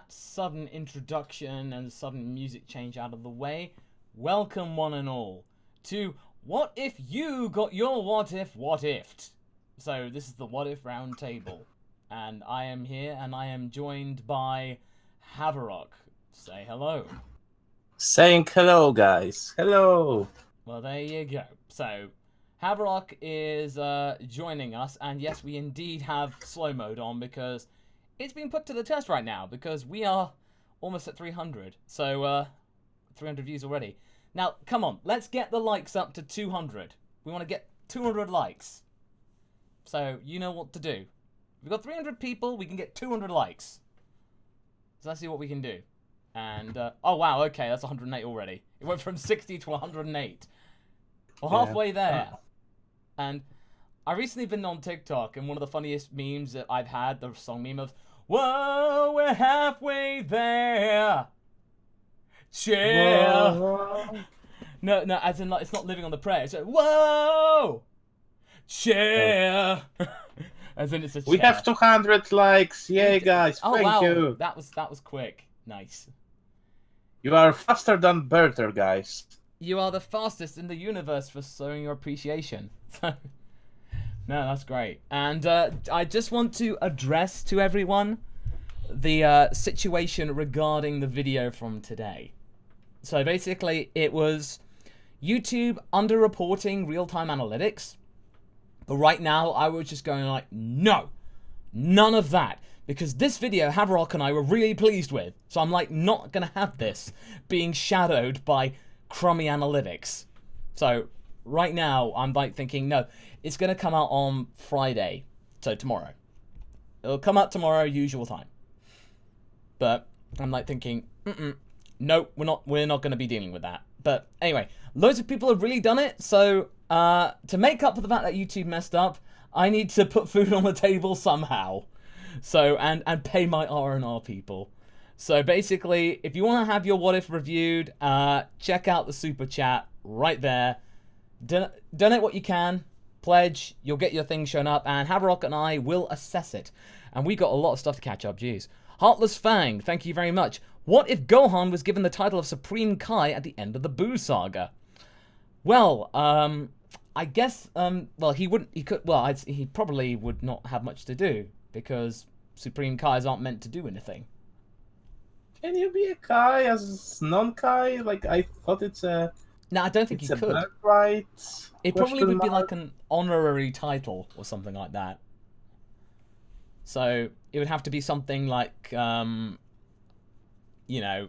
that sudden introduction and sudden music change out of the way, welcome one and all to What If You Got Your What-iffed? So this is the What-If Roundtable, and I am here and I am joined by Haverok. Say hello. Saying hello, guys. Hello. Well, there you go. So Haverok is joining us, and yes, we indeed have slow mode on because it's being put to the test right now because we are almost at 300. So 300 views already. Now, come on, let's get the likes up to 200. We want to get 200 likes. So you know what to do. We've got 300 people, we can get 200 likes. So let's see what we can do. And, oh wow, okay, that's 108 already. It went from 60 to 108. We're halfway there. And I've recently been on TikTok, and one of the funniest memes that I've had, the song meme of, whoa, we're halfway there. Cheer. No, as in, like, it's not living on the prayer. It's like, whoa. Cheer. As in, it's a cheer. We have 200 likes. Yay, guys. Thank you. That was quick. Nice. You are faster than Bertha, guys. You are the fastest in the universe for showing your appreciation. No, that's great. And I just want to address to everyone the situation regarding the video from today. So basically, it was YouTube underreporting real-time analytics. But right now, I was just going like, no, none of that. Because this video, Haverok and I were really pleased with. So I'm like, not going to have this being shadowed by crummy analytics. So right now, I'm like thinking, no, it's going to come out on Friday. So tomorrow. It'll come out tomorrow, usual time. But I'm like thinking, no, we're not going to be dealing with that. But anyway, loads of people have really done it. So to make up for the fact that YouTube messed up, I need to put food on the table somehow. So, and pay my R&R people. So basically, if you want to have your What If reviewed, check out the super chat right there. Donate what you can, pledge, you'll get your thing shown up, and Haverok and I will assess it. And we got a lot of stuff to catch up, jeez. Heartless Fang, thank you very much. What if Gohan was given the title of Supreme Kai at the end of the Buu Saga? Well, I guess, well, he probably would not have much to do, because Supreme Kais aren't meant to do anything. Can you be a Kai as non-Kai? Like, I thought it's a... No, I don't think he could. Right? It probably would be like an honorary title or something like that. So it would have to be something like, you know,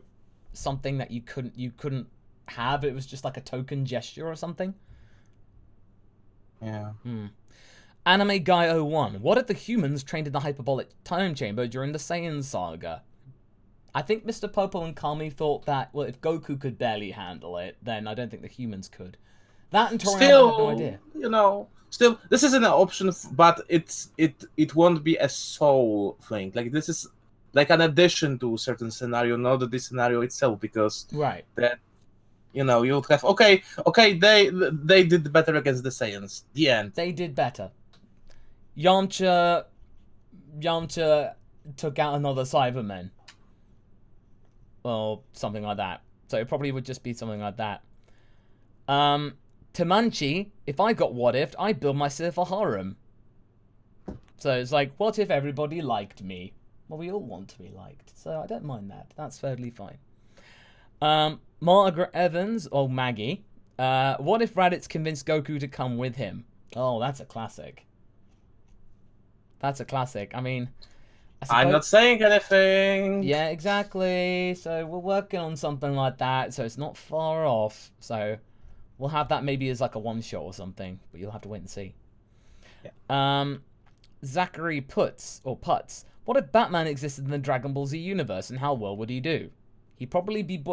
something that you couldn't have. It was just like a token gesture or something. Yeah. Anime Guy 01. What if the humans trained in the hyperbolic time chamber during the Saiyan saga? I think Mr. Popo and Kami thought that, well, if Goku could barely handle it, then I don't think the humans could. That and Toriyama had no idea. You know, still, this isn't an option, but it won't be a soul thing. Like, this is like an addition to a certain scenario, not the scenario itself, because right. That, you know, you would have, okay, they did better against the Saiyans. The end. They did better. Yamcha took out another Cyberman. Or something like that. So it probably would just be something like that. Tamanchi, if I got What If, I'd build myself a harem. So it's like, what if everybody liked me? Well, we all want to be liked, so I don't mind that. That's fairly fine. Margaret Evans, or Maggie, what if Raddatz convinced Goku to come with him? Oh, that's a classic. That's a classic. I mean, I'm not saying anything. Yeah, exactly. So we're working on something like that, so it's not far off. So we'll have that maybe as like a one-shot or something, but you'll have to wait and see. Yeah. Zachary Putz. What if Batman existed in the Dragon Ball Z universe, and how well would he do? He'd probably be...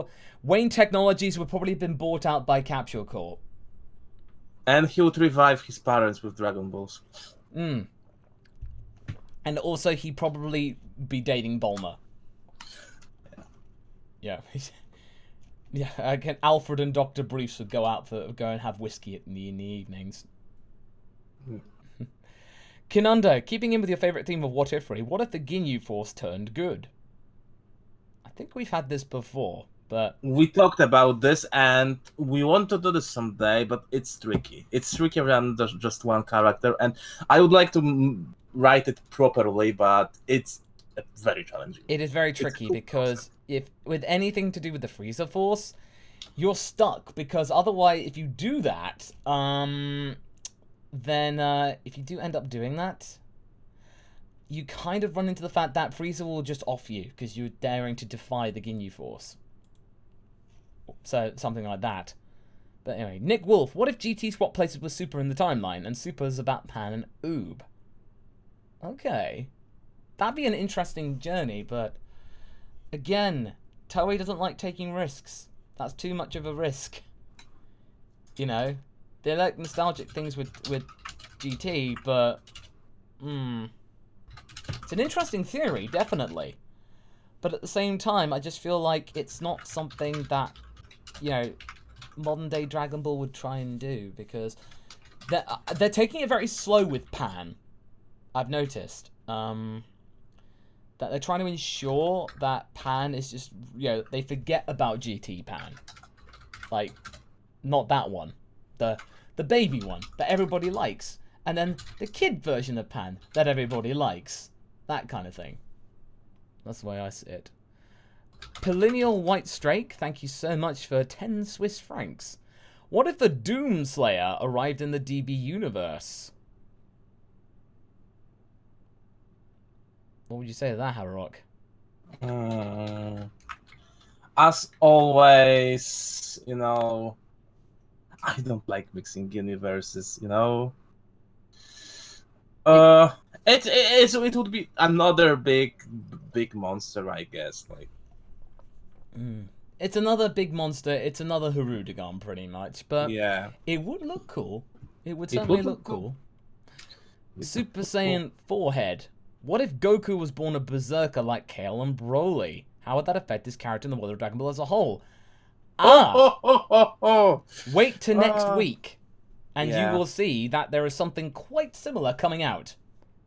Wayne Technologies would probably have been bought out by Capsule Corp. And he would revive his parents with Dragon Balls. And also, he'd probably be dating Bulma. Yeah. Yeah, again, Alfred and Dr. Bruce would go and have whiskey in the evenings. Kinunda, keeping in with your favourite theme of What If, what if the Ginyu Force turned good? think we've had this before, but We talked about this, and we want to do this someday, but it's tricky. It's trickier than just one character, and I would like to write it properly, but it's very challenging. it is very tricky because if with anything to do with the Frieza Force, you're stuck because otherwise, if you do that, then if you do end up doing that, you kind of run into the fact that Frieza will just off you because you're daring to defy the Ginyu Force. So, something like that. But anyway, Nick Wolf, what if GT swapped places with Super in the timeline, and Super's about Pan and Oob? Okay. That'd be an interesting journey, but... Again, Toei doesn't like taking risks. That's too much of a risk. You know? They like nostalgic things with GT, but... It's an interesting theory, definitely. But at the same time, I just feel like it's not something that... you know, modern day Dragon Ball would try and do, because they're taking it very slow with Pan. I've noticed that they're trying to ensure that Pan is just, you know, they forget about GT Pan, like not that one, the baby one that everybody likes, and then the kid version of Pan that everybody likes, that kind of thing. That's the way I see it. Perennial White Strake, thank you so much for 10 Swiss francs. What if the Doomslayer arrived in the DB universe? What would you say to that, Haverok? As always, you know, I don't like mixing universes, you know. It would be another big monster, I guess, like. It's another big monster. It's another Hirudegarn, pretty much. But yeah, it would look cool. It would certainly look cool. Super Saiyan Forehead. What if Goku was born a berserker like Kale and Broly? How would that affect his character in the world of Dragon Ball as a whole? Wait till next week, and you will see that there is something quite similar coming out.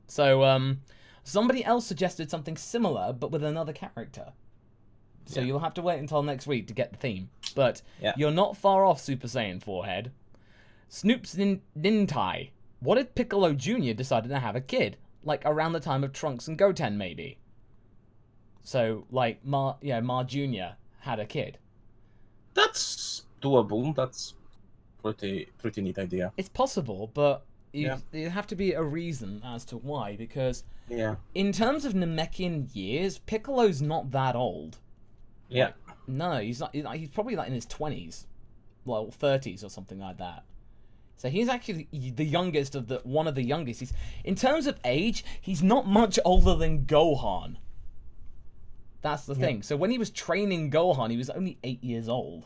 So, somebody else suggested something similar, but with another character. So you'll have to wait until next week to get the theme. But you're not far off, Super Saiyan Forehead. Snoop's Nintai. What if Piccolo Jr. decided to have a kid? Like around the time of Trunks and Goten, maybe. So, like, Ma Jr. had a kid. That's doable. That's pretty neat idea. It's possible, but you have to be a reason as to why. Because in terms of Namekian years, Piccolo's not that old. Yeah. Like, no, he's not. He's probably like in his 20s, well, 30s or something like that. So he's actually the youngest of one of the youngest. He's, in terms of age, he's not much older than Gohan. That's the thing. So when he was training Gohan, he was only 8 years old.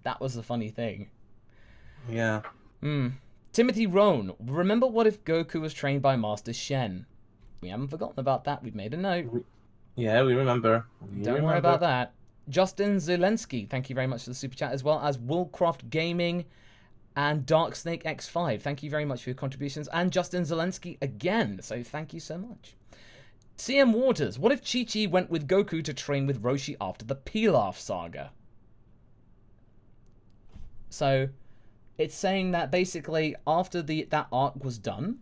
That was the funny thing. Yeah. Timothy Rohn. Remember what if Goku was trained by Master Shen? We haven't forgotten about that. We've made a note. Yeah, we remember. Don't worry about that. Justin Zelensky, thank you very much for the super chat, as well as Willcroft Gaming and Darksnake X5. Thank you very much for your contributions. And Justin Zelensky again, so thank you so much. CM Waters, what if Chichi went with Goku to train with Roshi after the Pilaf Saga? So, it's saying that basically after that arc was done,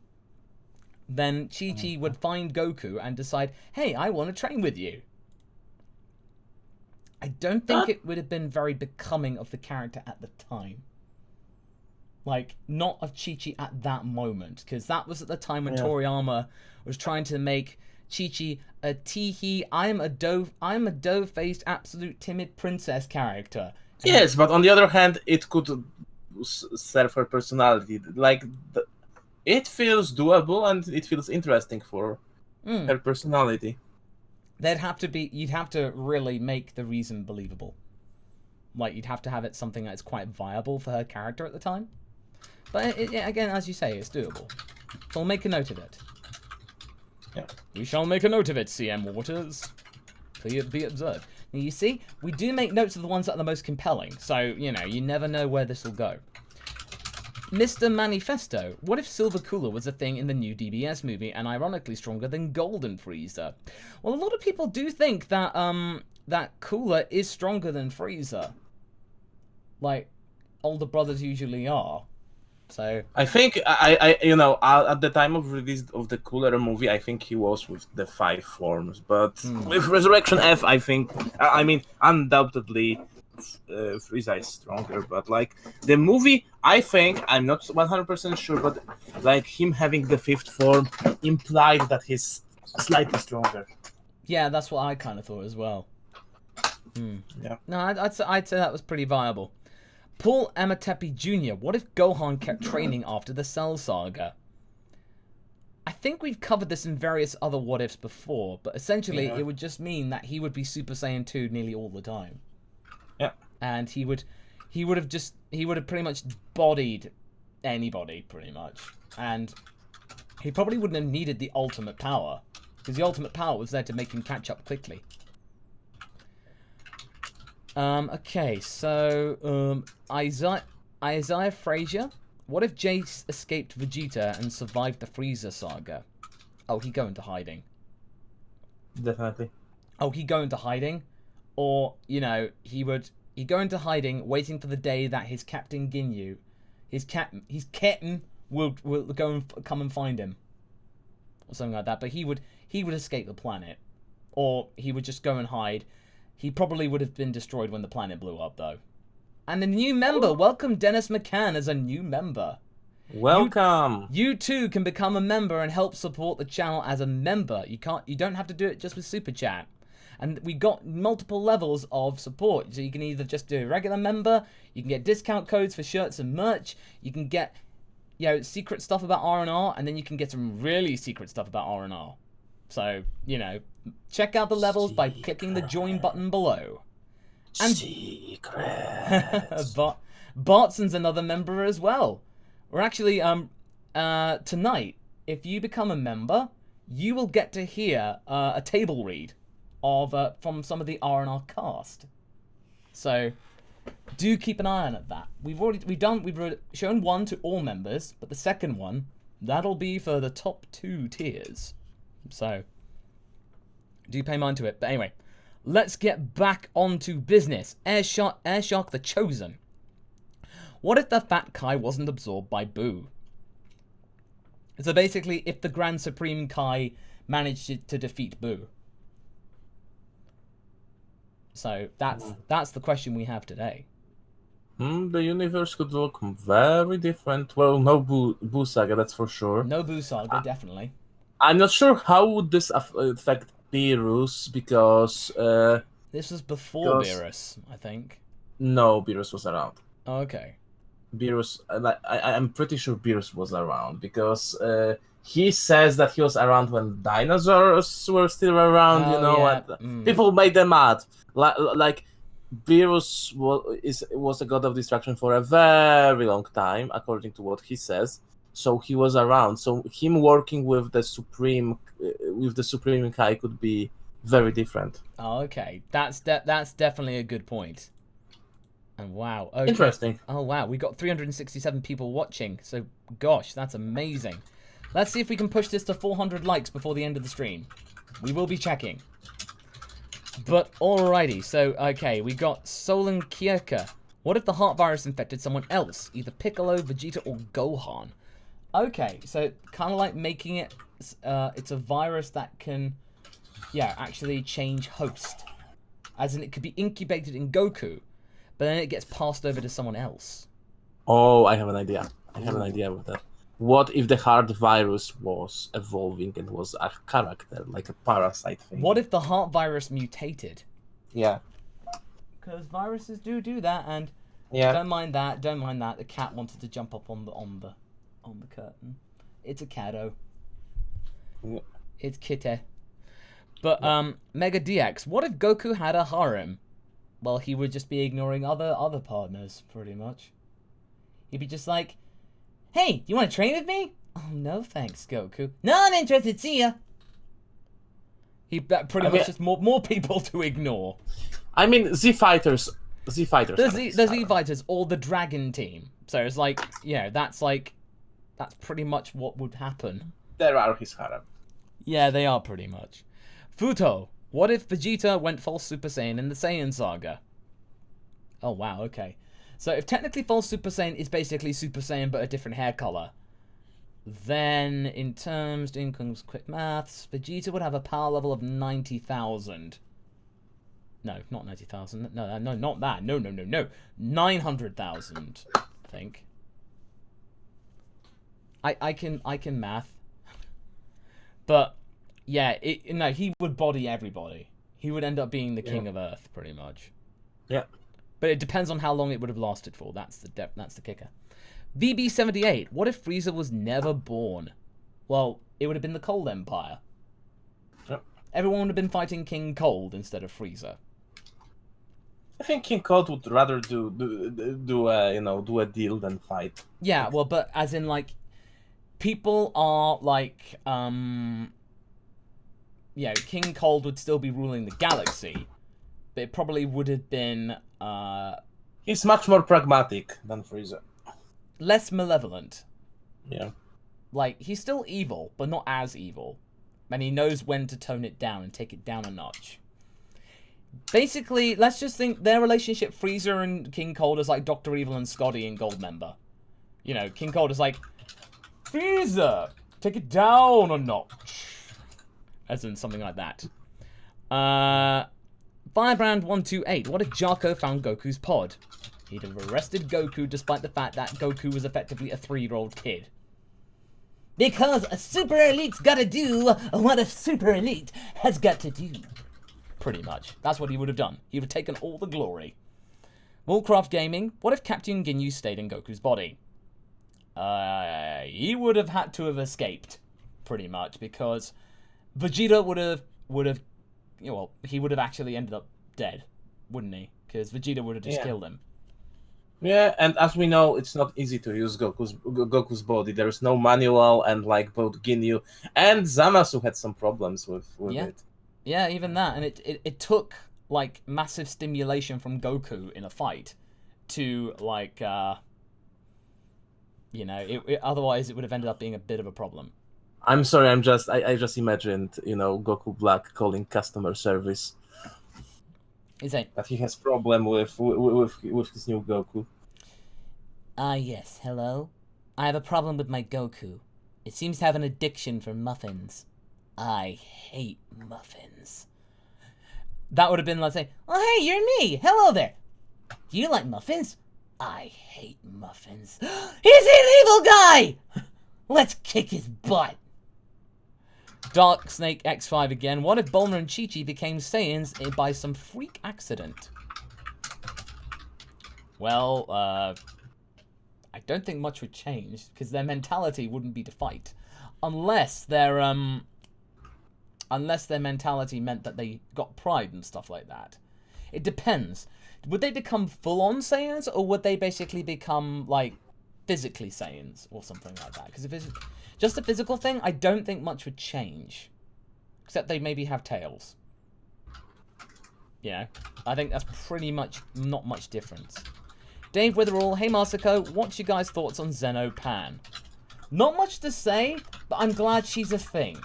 then Chichi would find Goku and decide, hey, I want to train with you. I don't think it would have been very becoming of the character at the time. Like, not of Chichi at that moment, because that was at the time when Toriyama was trying to make Chichi a teehee, I'm a doe-faced, absolute timid princess character. Yes, but on the other hand, it could serve her personality. Like, it feels doable and it feels interesting for her personality. You'd have to really make the reason believable. Like, you'd have to have it something that's quite viable for her character at the time. But again, as you say, it's doable. So we'll make a note of it. Yeah. We shall make a note of it, CM Waters. Be observed. Now, you see, we do make notes of the ones that are the most compelling. So, you know, you never know where this will go. Mr. Manifesto, what if Silver Cooler was a thing in the new DBS movie and ironically stronger than Golden Frieza? Well, a lot of people do think that that Cooler is stronger than Frieza. Like older brothers usually are. So I think at the time of release of the Cooler movie, I think he was with the 5 forms, but with Resurrection F, I mean, undoubtedly, Frieza is stronger. But like the movie, I think I'm not 100% sure, but like him having the 5th form implied that he's slightly stronger. Yeah, that's what I kind of thought as well. Yeah. No, I'd say that was pretty viable. Paul Amatepi Jr., what if Gohan kept training after the Cell Saga? I think we've covered this in various other what-ifs before, but essentially it would just mean that he would be Super Saiyan 2 nearly all the time. Yeah. And he would have pretty much bodied anybody, pretty much. And he probably wouldn't have needed the ultimate power, because the ultimate power was there to make him catch up quickly. Okay, so, Isaiah Frazier. What if Jace escaped Vegeta and survived the Frieza saga? Oh, he'd go into hiding. Definitely. Oh, he'd go into hiding? Or, you know, he'd go into hiding, waiting for the day that his Captain Ginyu, his captain will go and come and find him. Or something like that. But he would escape the planet. Or he would just go and hide. He probably would have been destroyed when the planet blew up, though. And a new member. Welcome, Dennis McCann, as a new member. Welcome. You too can become a member and help support the channel as a member. You don't have to do it just with Super Chat. And we got multiple levels of support. So you can either just do a regular member, you can get discount codes for shirts and merch, you can get, you know, secret stuff about R&R, and then you can get some really secret stuff about R&R. So, you know, check out the levels by clicking the join button below. And Secrets. Bartson's another member as well. We're actually, tonight, if you become a member, you will get to hear a table read of from some of the R&R cast. So, do keep an eye on that. We've shown one to all members, but the second one, that'll be for the top 2 tiers. So, do pay mind to it. But anyway, let's get back onto business. Airshark the Chosen. What if the Fat Kai wasn't absorbed by Boo? So basically, if the Grand Supreme Kai managed to defeat Boo. So that's the question we have today. The universe could look very different. Well, no Boo Saga, that's for sure. No Boo Saga, definitely. I'm not sure how would this affect Beerus, because this was before Beerus, I think. No, Beerus was around. Okay. Beerus, I'm pretty sure Beerus was around, because he says that he was around when dinosaurs were still around. And people made them mad. Like Beerus was a god of destruction for a very long time, according to what he says. So he was around. So him working with the Supreme Kai could be very different. Oh, okay. That's definitely a good point. And wow. Okay. Interesting. Oh, wow. We got 367 people watching. So, gosh, that's amazing. Let's see if we can push this to 400 likes before the end of the stream. We will be checking. But, alrighty. So, okay. We got Solon Kierka. What if the heart virus infected someone else? Either Piccolo, Vegeta, or Gohan? Okay. So, kind of like making it... it's a virus that can... Yeah, actually change host. As in, it could be incubated in Goku. But then it gets passed over to someone else. Oh, I have an idea. I have an idea with that. What if the heart virus was evolving and was a character, like a parasite thing? What if the heart virus mutated? Yeah. Because viruses do that, and don't mind that. The cat wanted to jump up on the curtain. It's a catto. Yeah. It's Kitty. But Mega DX, what if Goku had a harem? Well, he would just be ignoring other partners, pretty much. He'd be just like, hey, you want to train with me? Oh, no thanks, Goku. Not interested, see ya. He pretty much just more people to ignore. I mean, Z Fighters Z Fighters. The Z Fighters or the Dragon Team. So it's like, that's pretty much what would happen. There are his harem. Yeah, they are pretty much. Futo, what if Vegeta went full Super Saiyan in the Saiyan Saga? Oh, wow, okay. So if technically full Super Saiyan is basically Super Saiyan but a different hair color, then in terms, doing quick maths, Vegeta would have a power level of 90,000. No, not 90,000. No, not that. No. 900,000, I think. I can math. But yeah, he would body everybody. He would end up being the king of Earth, pretty much. Yeah. But it depends on how long it would have lasted for. That's the kicker. VB78. What if Frieza was never born? Well, it would have been the Cold Empire. Yep. Everyone would have been fighting King Cold instead of Frieza. I think King Cold would rather do a deal than fight. Yeah, well, but as in like, people are like, King Cold would still be ruling the galaxy, but it probably would have been He's much more pragmatic than Frieza. Less malevolent. Yeah. Like, he's still evil, but not as evil. And he knows when to tone it down and take it down a notch. Basically, let's just think their relationship, Frieza and King Cold, is like Dr. Evil and Scotty in Goldmember. King Cold is like, Frieza, take it down a notch. As in something like that. Firebrand128, what if Jarko found Goku's pod? He'd have arrested Goku despite the fact that Goku was effectively a 3-year-old kid. Because a super elite's gotta do what a super elite has got to do. Pretty much. That's what he would have done. He would have taken all the glory. Woolcraft Gaming, what if Captain Ginyu stayed in Goku's body? He would have had to have escaped, pretty much, because Vegeta would have, he would have actually ended up dead, wouldn't he? Because Vegeta would have just killed him. Yeah, and as we know, it's not easy to use Goku's body. There's no manual, and like both Ginyu and Zamasu had some problems with it. Yeah, even that, and it took like massive stimulation from Goku in a fight to like otherwise it would have ended up being a bit of a problem. I'm sorry, I just imagined, Goku Black calling customer service. Is it? That he has problem with his new Goku. Yes, hello? I have a problem with my Goku. It seems to have an addiction for muffins. I hate muffins. That would have been like saying, oh hey, you're me! Hello there! Do you like muffins? I hate muffins. He's an evil guy! Let's kick his butt! Dark Snake X5 again. What if Bulma and Chichi became Saiyans by some freak accident? Well, I don't think much would change, because their mentality wouldn't be to fight. Unless their mentality meant that they got pride and stuff like that. It depends. Would they become full-on Saiyans, or would they basically become, like, physically Saiyans, or something like that? Because if it's just a physical thing, I don't think much would change. Except they maybe have tails. I think that's pretty much not much difference. Dave Witherall, hey Masako, what's your guys' thoughts on Zeno Pan? Not much to say, but I'm glad she's a thing.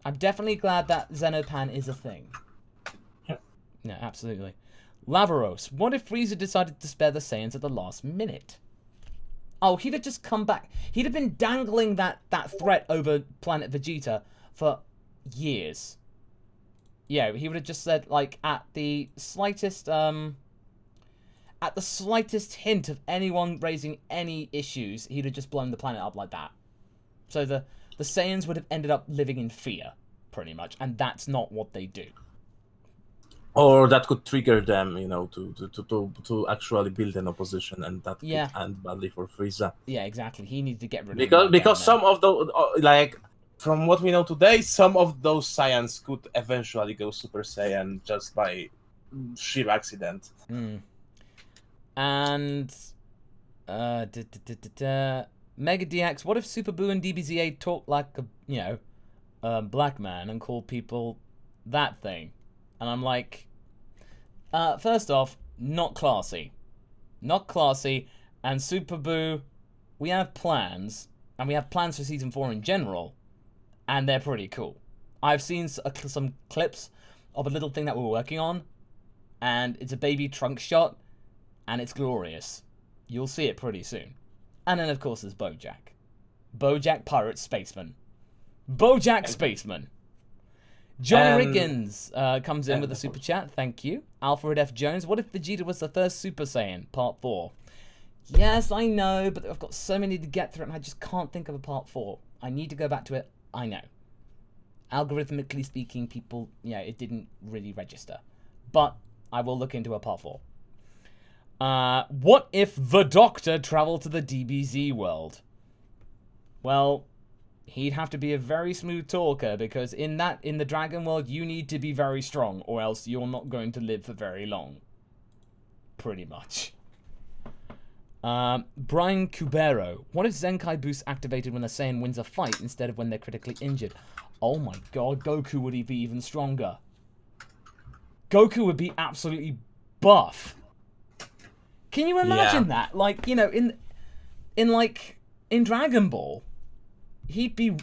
I'm definitely glad that Xenopan is a thing. Yeah, absolutely. Lavaros, what if Frieza decided to spare the Saiyans at the last minute? Oh, he'd have just come back. He'd have been dangling that threat over planet Vegeta for years. Yeah, he would have just said, like, at the slightest hint of anyone raising any issues, he'd have just blown the planet up like that. So the Saiyans would have ended up living in fear, pretty much, and that's not what they do. Or that could trigger them, to actually build an opposition, and that could end badly for Frieza. Yeah, exactly. He needs to get rid of because some of those, from what we know today, some of those Saiyans could eventually go Super Saiyan just by sheer accident. And Mega DX, what if Super Boo and DBZA talk like a black man and call people that thing? And I'm like, First off, not classy. Not classy. And Super Boo, we have plans. And we have plans for Season 4 in general. And they're pretty cool. I've seen some clips of a little thing that we're working on. And it's a baby trunk shot. And it's glorious. You'll see it pretty soon. And then, of course, there's Bojack. Bojack Pirate Spaceman. Bojack Spaceman. John Riggins comes in with a super chat. Thank you. Alfred F. Jones. What if Vegeta was the first Super Saiyan? Part 4. Yes, I know, but I've got so many to get through, and I just can't think of a Part 4. I need to go back to it. I know. Algorithmically speaking, people, it didn't really register. But I will look into a Part 4. What if the Doctor traveled to the DBZ world? Well, he'd have to be a very smooth talker, because in the Dragon world, you need to be very strong, or else you're not going to live for very long. Pretty much. Brian Cubero. What if Zenkai boost activated when a Saiyan wins a fight instead of when they're critically injured? Oh my god, Goku would be even stronger. Goku would be absolutely buff. Can you imagine that? Like, in Dragon Ball, he'd be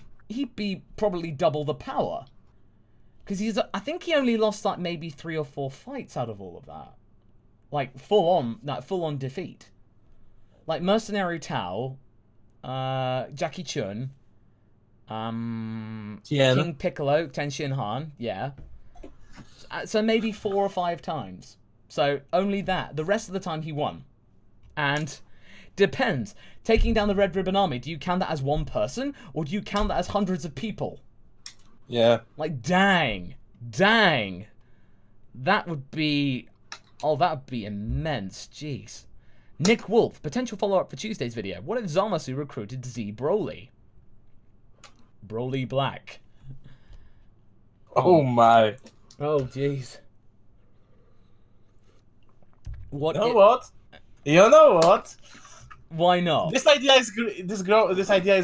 probably double the power. Because I think he only lost like maybe 3 or 4 fights out of all of that. Like full on defeat. Like Mercenary Tao, Jackie Chun, King Piccolo, Ten Shin Han, yeah. So maybe 4 or 5 times. So only that. The rest of the time he won. And depends. Taking down the Red Ribbon Army, do you count that as one person? Or do you count that as hundreds of people? Yeah. Like, dang. Dang. That would be... Oh, that would be immense. Jeez. Nick Wolf, potential follow-up for Tuesday's video. What if Zamasu recruited Z Broly? Broly Black. Oh my. Oh, jeez. You know what? Why not? This idea is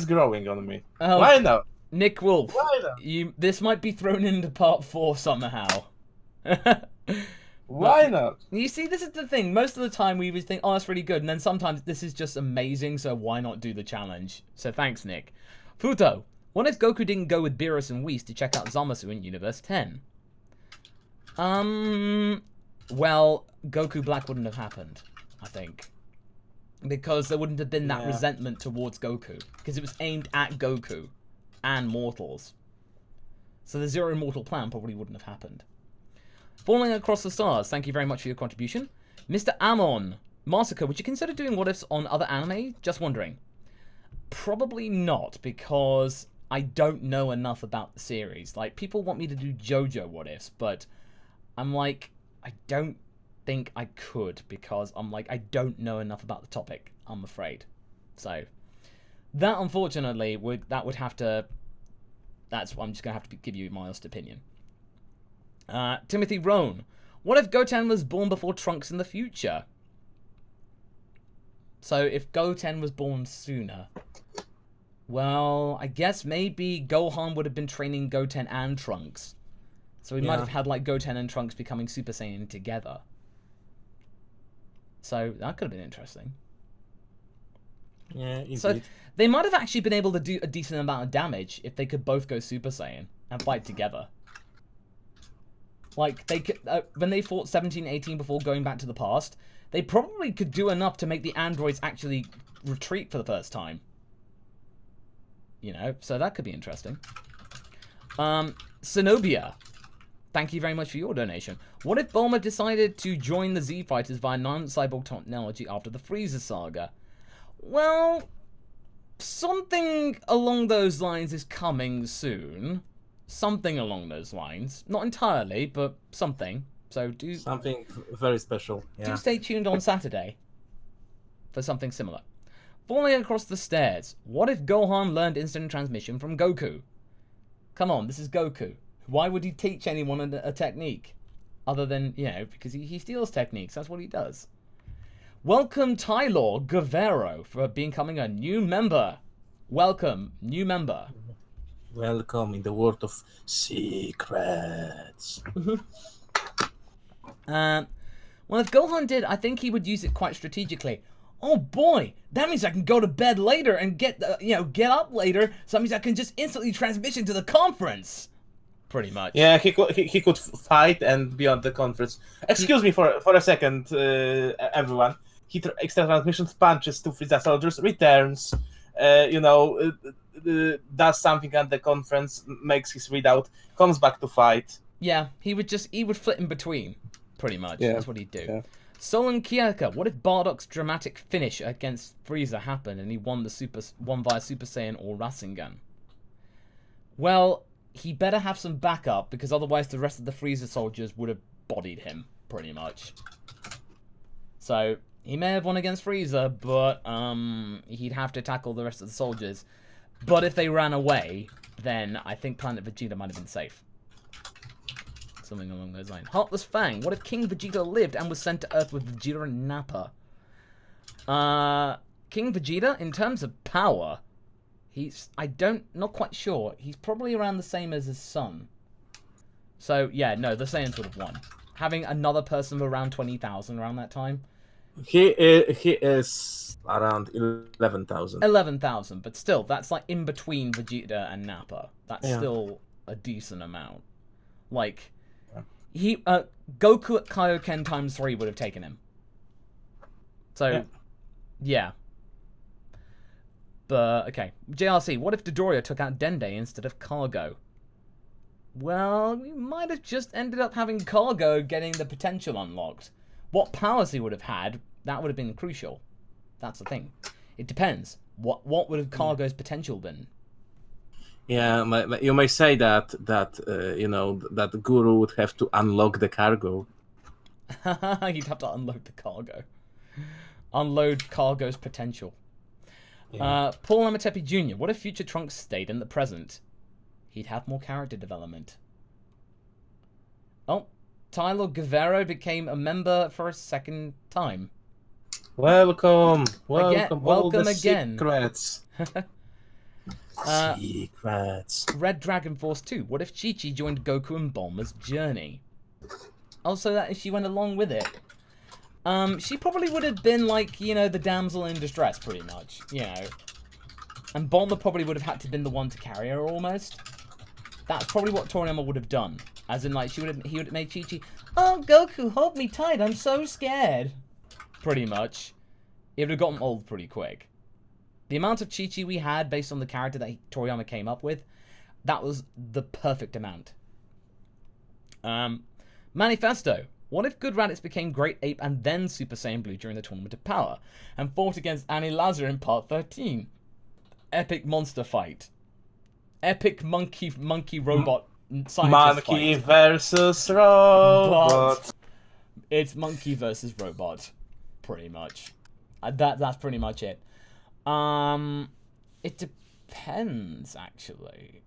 growing on me. Oh, Why not? Nick Wolf. Why not? This might be thrown into part 4 somehow. Why not? You see, this is the thing. Most of the time we would think, oh, that's really good. And then sometimes this is just amazing, so why not do the challenge? So thanks, Nick. Futo, what if Goku didn't go with Beerus and Whis to check out Zamasu in Universe 10? Well, Goku Black wouldn't have happened, I think. Because there wouldn't have been that resentment towards Goku. Because it was aimed at Goku and mortals. So the Zero Immortal plan probably wouldn't have happened. Falling Across the Stars, thank you very much for your contribution. Mr. Amon, Masako, would you consider doing what-ifs on other anime? Just wondering. Probably not, because I don't know enough about the series. Like, people want me to do JoJo what-ifs, but I'm like, I don't think I could, because I'm like, I don't know enough about the topic, I'm afraid. So, that unfortunately, I'm just going to have to give you my honest opinion. Timothy Rohn, what if Goten was born before Trunks in the future? So, if Goten was born sooner, well, I guess maybe Gohan would have been training Goten and Trunks. So we might have had, like, Goten and Trunks becoming Super Saiyan together. So, that could have been interesting. Yeah, indeed. So, they might have actually been able to do a decent amount of damage if they could both go Super Saiyan and fight together. Like, they could, when they fought 17-18 before going back to the past, they probably could do enough to make the androids actually retreat for the first time. You know, so that could be interesting. Zenobia, thank you very much for your donation. What if Bulma decided to join the Z Fighters via non-cyborg technology after the Frieza saga? Well, something along those lines is coming soon. Something along those lines. Not entirely, but something. So do... Something very special. Yeah. Do stay tuned on Saturday for something similar. Falling Across the Stairs. What if Gohan learned instant transmission from Goku? Come on, this is Goku. Why would he teach anyone a technique? Other than, because he steals techniques. That's what he does. Welcome, Tylor Guevara, for becoming a new member. Welcome, new member. Welcome in the world of secrets. Well, if Gohan did, I think he would use it quite strategically. Oh boy, that means I can go to bed later and get up later. So that means I can just instantly transition to the conference. Pretty much. Yeah, he could fight and be on the conference. Excuse me for a second, everyone. He extra transmission punches to Frieza soldiers, returns, does something at the conference, makes his readout, comes back to fight. Yeah, he would flip in between, pretty much. Yeah. That's what he'd do. Yeah. Solon Kierka, what if Bardock's dramatic finish against Frieza happened and he won via Super Saiyan or Rasengan? Well, he better have some backup, because otherwise the rest of the Frieza soldiers would have bodied him, pretty much. So, he may have won against Frieza, but he'd have to tackle the rest of the soldiers. But if they ran away, then I think Planet Vegeta might have been safe. Something along those lines. Heartless Fang, what if King Vegeta lived and was sent to Earth with Vegeta and Nappa? King Vegeta, in terms of power, not quite sure. He's probably around the same as his son. So, yeah, no, the Saiyans would have won. Having another person of around 20,000 around that time. He is around 11,000. 11,000, but still, that's like in between Vegeta and Nappa. That's still a decent amount. Like, Goku at Kaioken times 3 would have taken him. So, yeah. But, okay. JRC, what if Dodoria took out Dende instead of Cargo? Well, we might have just ended up having Cargo getting the potential unlocked. What powers he would have had, that would have been crucial. That's the thing. It depends. What would have Cargo's potential been? Yeah, you may say that that Guru would have to unlock the cargo. You'd have to unload the cargo. Unload Cargo's potential. Yeah. Paul Amatepi Jr., what if Future Trunks stayed in the present? He'd have more character development. Oh, Tyler Guevara became a member for a second time. Welcome Welcome again. Secrets. Secrets. Red Dragon Force 2. What if Chichi joined Goku and Bulma's journey? Also, that if she went along with it. She probably would have been like, the damsel in distress, pretty much. And Bulma probably would have had to been the one to carry her, almost. That's probably what Toriyama would have done. As in, like, he would have made Chichi, oh, Goku, hold me tight, I'm so scared. Pretty much. It would have gotten old pretty quick. The amount of Chichi we had, based on the character that Toriyama came up with, that was the perfect amount. Manifesto. What if Good Raditz became Great Ape and then Super Saiyan Blue during the Tournament of Power, and fought against Annie Lazar in Part 13? Epic monster fight. Epic monkey robot scientist Monkey fight. versus robot. But it's monkey versus robot, pretty much. That's pretty much it. It depends, actually.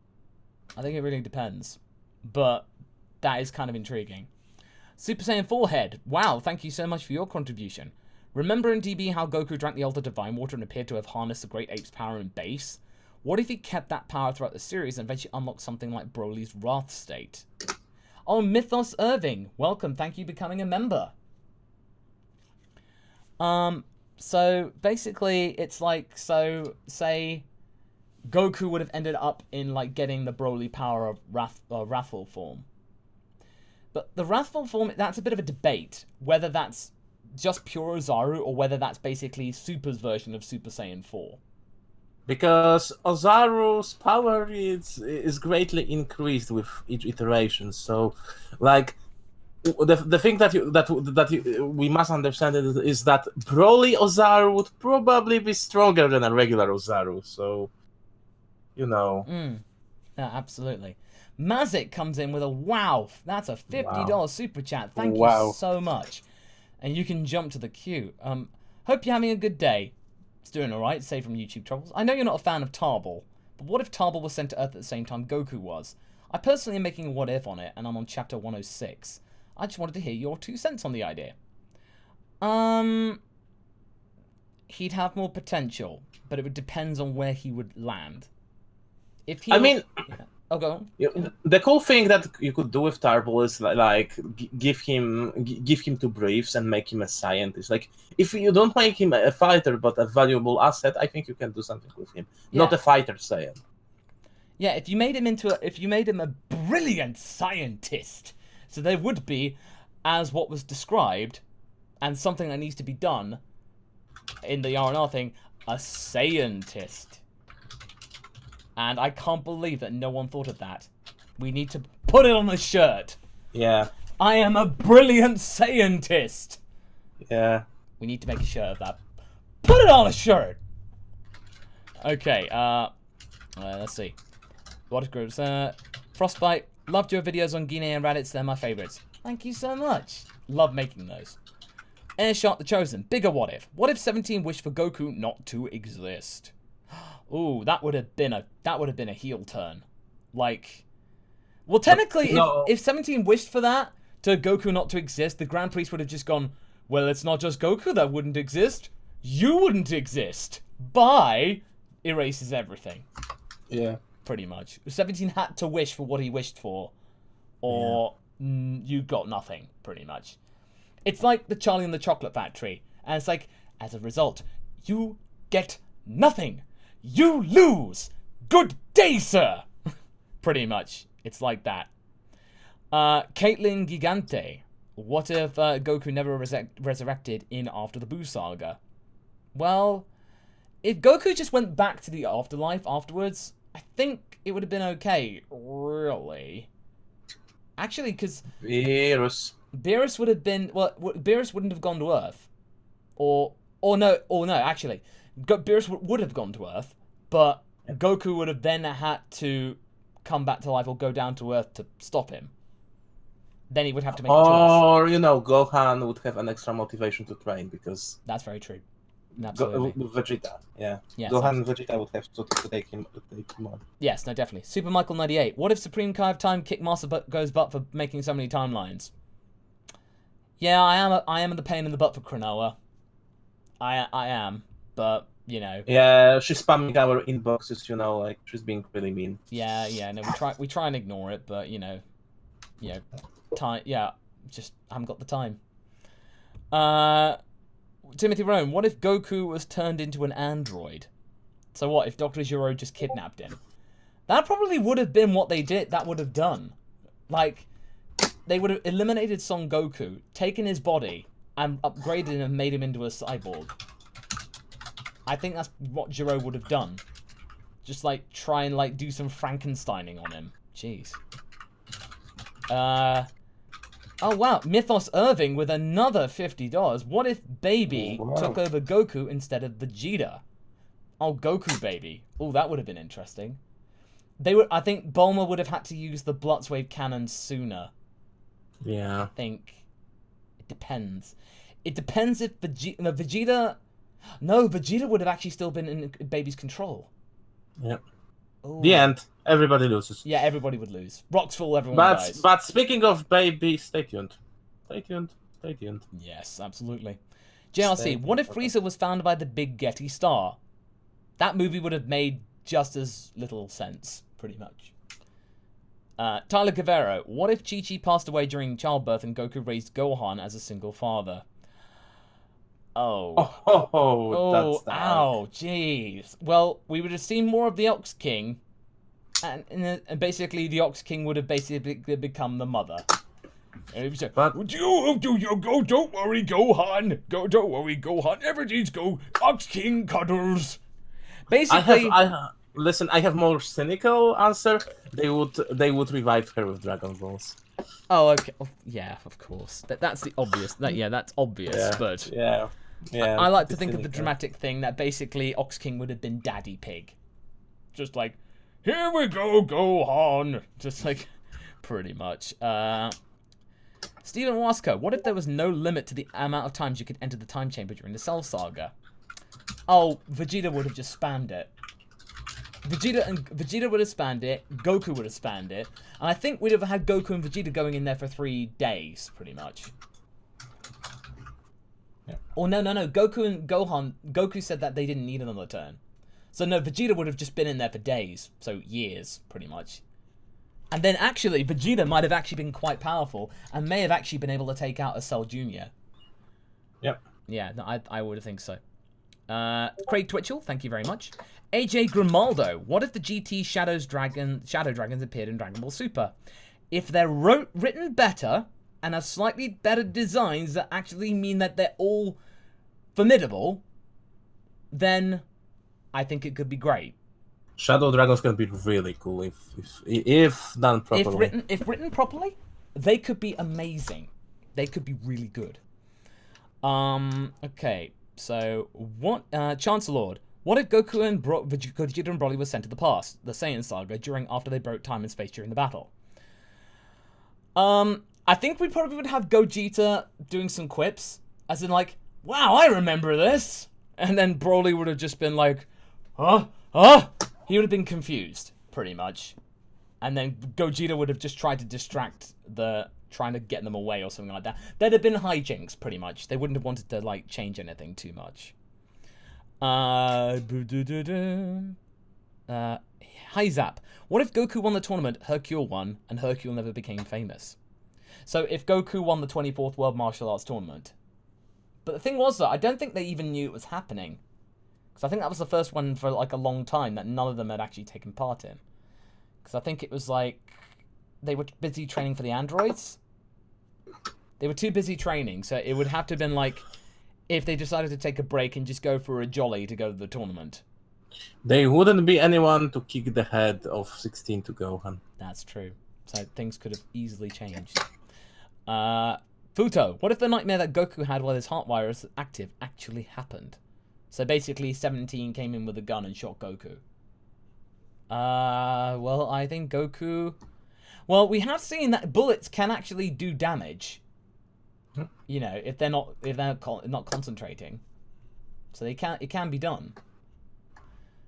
I think it really depends. But that is kind of intriguing. Super Saiyan 4 Head. Wow, thank you so much for your contribution. Remember in DB how Goku drank the Ultra Divine Water and appeared to have harnessed the Great Ape's power and base? What if he kept that power throughout the series and eventually unlocked something like Broly's Wrath State? Oh, Mythos Irving. Welcome, thank you for becoming a member. So basically, it's like, say Goku would have ended up in like getting the Broly power of Wrathful form. But the Wrathful form, that's a bit of a debate, whether that's just pure Ozaru or whether that's basically Super's version of Super Saiyan 4. Because Ozaru's power is greatly increased with each iteration. So, like, the thing that we must understand is that Broly Ozaru would probably be stronger than a regular Ozaru. So, Yeah, absolutely. Mazik comes in with a wow. That's a $50 super chat. Thank you so much. And you can jump to the queue. Hope you're having a good day. It's doing alright, save from YouTube troubles. I know you're not a fan of Tarbell, but what if Tarbell was sent to Earth at the same time Goku was? I personally am making a what if on it, and I'm on chapter 106. I just wanted to hear your 2 cents on the idea. He'd have more potential, but it would depend on where he would land. If he Oh, go on. The cool thing that you could do with Turbo is give him two briefs and make him a scientist. Like, if you don't make him a fighter but a valuable asset, I think you can do something with him. Yeah. Not a fighter Saiyan. Yeah, if you made him a brilliant scientist, so there would be, as what was described, and something that needs to be done in the R&R thing, a scientist. And I can't believe that no one thought of that. We need to put it on a shirt. Yeah. I am a brilliant scientist. Yeah. We need to make a shirt of that. Put it on a shirt. Okay. Let's see. What is groups? Frostbite. Loved your videos on Ginyu and Raddatz. They're my favorites. Thank you so much. Love making those. Airshot the Chosen. Bigger what if? What if 17 wished for Goku not to exist? Ooh, that would have been a heel turn. Like, well, technically, no. if 17 wished for that to Goku not to exist, the Grand Priest would have just gone, well, it's not just Goku that wouldn't exist. You wouldn't exist. Bye. Erases everything. Yeah. Pretty much. 17 had to wish for what he wished for, or you got nothing. Pretty much. It's like the Charlie and the Chocolate Factory, and it's like, as a result, you get nothing. You lose! Good day, sir! Pretty much. It's like that. Caitlin Gigante. What if Goku never resurrected in After the Buu Saga? Well, if Goku just went back to the afterlife afterwards, I think it would have been okay. Really. Actually, because Beerus would have been... Well, Beerus wouldn't have gone to Earth. Or no, actually. Beerus would have gone to Earth, but Goku would have then had to come back to life or go down to Earth to stop him. Then he would have to make a choice. Or, Gohan would have an extra motivation to train because... That's very true. Absolutely. Vegeta, yeah. Yes, Gohan and Vegeta would have to take him on. Yes, no, definitely. Super Michael 98. What if Supreme Kai of Time kicked Master Go's butt for making so many timelines? Yeah, I am the pain in the butt for Cronoa. I am. But, Yeah, she's spamming our inboxes, she's being really mean. Yeah, no, we try and ignore it, but, time, just haven't got the time. Timothy Rome, what if Goku was turned into an android? So what, if Dr. Gero just kidnapped him? That probably would have been what they did, that would have done. Like, they would have eliminated Son Goku, taken his body, and upgraded him and made him into a cyborg. I think that's what Gero would have done. Just, try and, do some Frankensteining on him. Jeez. Oh, wow. Mythos Irving with another $50. What if Baby took over Goku instead of Vegeta? Oh, Goku Baby. Oh, that would have been interesting. I think Bulma would have had to use the Blutzwave cannon sooner. Yeah. I think. It depends. It depends if Vegeta... No, Vegeta would have actually still been in Baby's control. Yep. Ooh. The end. Everybody loses. Yeah, everybody would lose. Rocks fall, everyone dies. But speaking of Baby, stay tuned. Stay tuned. Stay tuned. Yes, absolutely. JRC, what if Frieza was found by the Big Getty Star? That movie would have made just as little sense, pretty much. Tyler Guevara, what if Chichi passed away during childbirth and Goku raised Gohan as a single father? Oh, that's dark. Ow, jeez. Well, we would have seen more of the Ox King, and basically the Ox King would have basically become the mother. And say, but don't worry, Gohan. Don't worry, Gohan. Everything's go. Ox King cuddles. Basically, listen. I have more cynical answer. They would revive her with Dragon Balls. Oh, okay. Oh, yeah, of course. That's the obvious. That's obvious. Yeah, but yeah. I like to think of the dramatic thing that basically Ox King would have been Daddy Pig, just like, here we go, Gohan. Just pretty much. Stephen Wasko, what if there was no limit to the amount of times you could enter the time chamber during the Cell Saga? Oh, Vegeta would have just spammed it. Vegeta would have spammed it, Goku would have spammed it, and I think we'd have had Goku and Vegeta going in there for 3 days, pretty much. Yeah. Or no, Goku and Gohan, Goku said that they didn't need another turn. So no, Vegeta would have just been in there for days, so years, pretty much. And then actually, Vegeta might have actually been quite powerful and may have actually been able to take out a Cell Jr. Yep. Yeah, no, I would think so. Craig Twitchell, thank you very much. AJ Grimaldo, what if the GT Shadow Dragons appeared in Dragon Ball Super? If they're written better and have slightly better designs that actually mean that they're all formidable, then I think it could be great. Shadow Dragon's gonna be really cool if done properly. If written properly, they could be amazing. They could be really good. Okay, so what? Chancellor, what if Goku and Vegeta and Broly were sent to the past, the Saiyan Saga, after they broke time and space during the battle? I think we probably would have Gogeta doing some quips, as in like, "Wow, I remember this," and then Broly would have just been like, "Huh? He would have been confused, pretty much. And then Gogeta would have just tried to distract trying to get them away or something like that. There'd have been hijinks, pretty much. They wouldn't have wanted to, like, change anything too much. Hi Zap. What if Goku won the tournament, Hercule won, and Hercule never became famous? So if Goku won the 24th World Martial Arts Tournament. But the thing was, though, I don't think they even knew it was happening. I think that was the first one for like a long time that none of them had actually taken part in. Because I think it was like they were busy training for the androids. They were too busy training, so it would have to have been like if they decided to take a break and just go for a jolly to go to the tournament. There wouldn't be anyone to kick the head of 16 to Gohan. That's true. So things could have easily changed. Futo, what if the nightmare that Goku had while his heart virus was active actually happened? So basically, 17 came in with a gun and shot Goku. Well, I think Goku... Well, we have seen that bullets can actually do damage. You know, if they're not concentrating. So it can be done.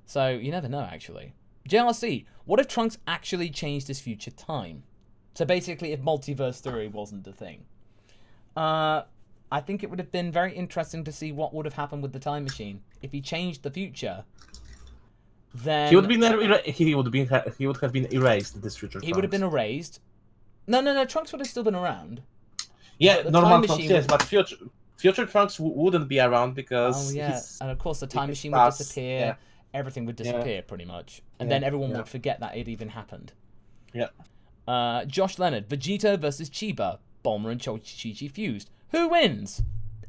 So you never know, actually. JRC, what if Trunks actually changed his future time? So basically, if multiverse theory wasn't a thing. I think it would have been very interesting to see what would have happened with the time machine if he changed the future. Then he would have been erased. This future. He would have been erased. No. Trunks would have still been around. Yeah, normal Trunks, yes, but future Trunks wouldn't be around because. Oh yeah, and of course the time machine would disappear. Yeah. Everything would disappear pretty much, and then everyone would forget that it even happened. Yeah. Josh Leonard, Vegeta versus Chiba, Bulma and Chichi fused. Who wins?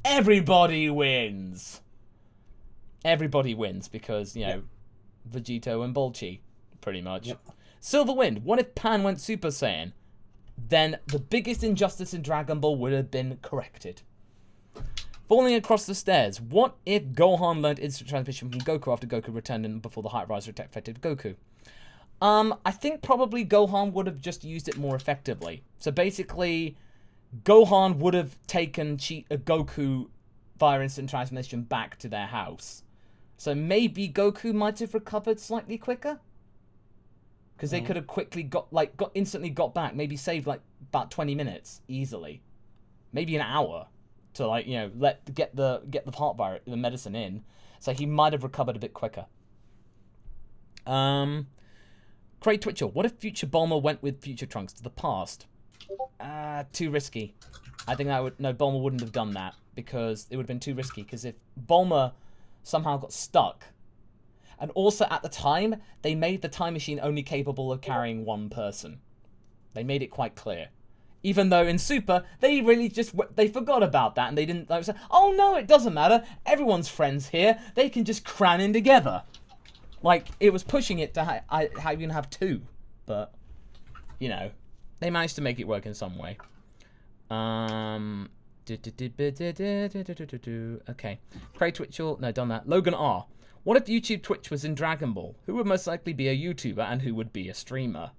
Everybody wins. Everybody wins because, you know, Vegito and Bolchi, pretty much. Yep. Silver Wind, what if Pan went Super Saiyan? Then the biggest injustice in Dragon Ball would have been corrected. Falling across the stairs, what if Gohan learned instant transmission from Goku after Goku returned and before the Height Riser attack affected Goku? I think probably Gohan would have just used it more effectively. So basically... Gohan would have taken Goku via instant transmission back to their house. So maybe Goku might have recovered slightly quicker? Because they could have quickly instantly got back. Maybe saved like about 20 minutes easily. Maybe an hour to like, you know, get the heart virus, the medicine in. So he might have recovered a bit quicker. Craig Twitchell, what if Future Bulma went with Future Trunks to the past? Too risky. I think Bulma wouldn't have done that because it would have been too risky. Because if Bulma somehow got stuck, and also at the time they made the time machine only capable of carrying one person. They made it quite clear. Even though in Super they really they forgot about that and they didn't say, "Oh no, it doesn't matter. Everyone's friends here. They can just cram in together." Like it was pushing it to how you can have two, but you know. They managed to make it work in some way. Okay. Craig Twitchell. No, done that. Logan R. What if YouTube Twitch was in Dragon Ball? Who would most likely be a YouTuber and who would be a streamer?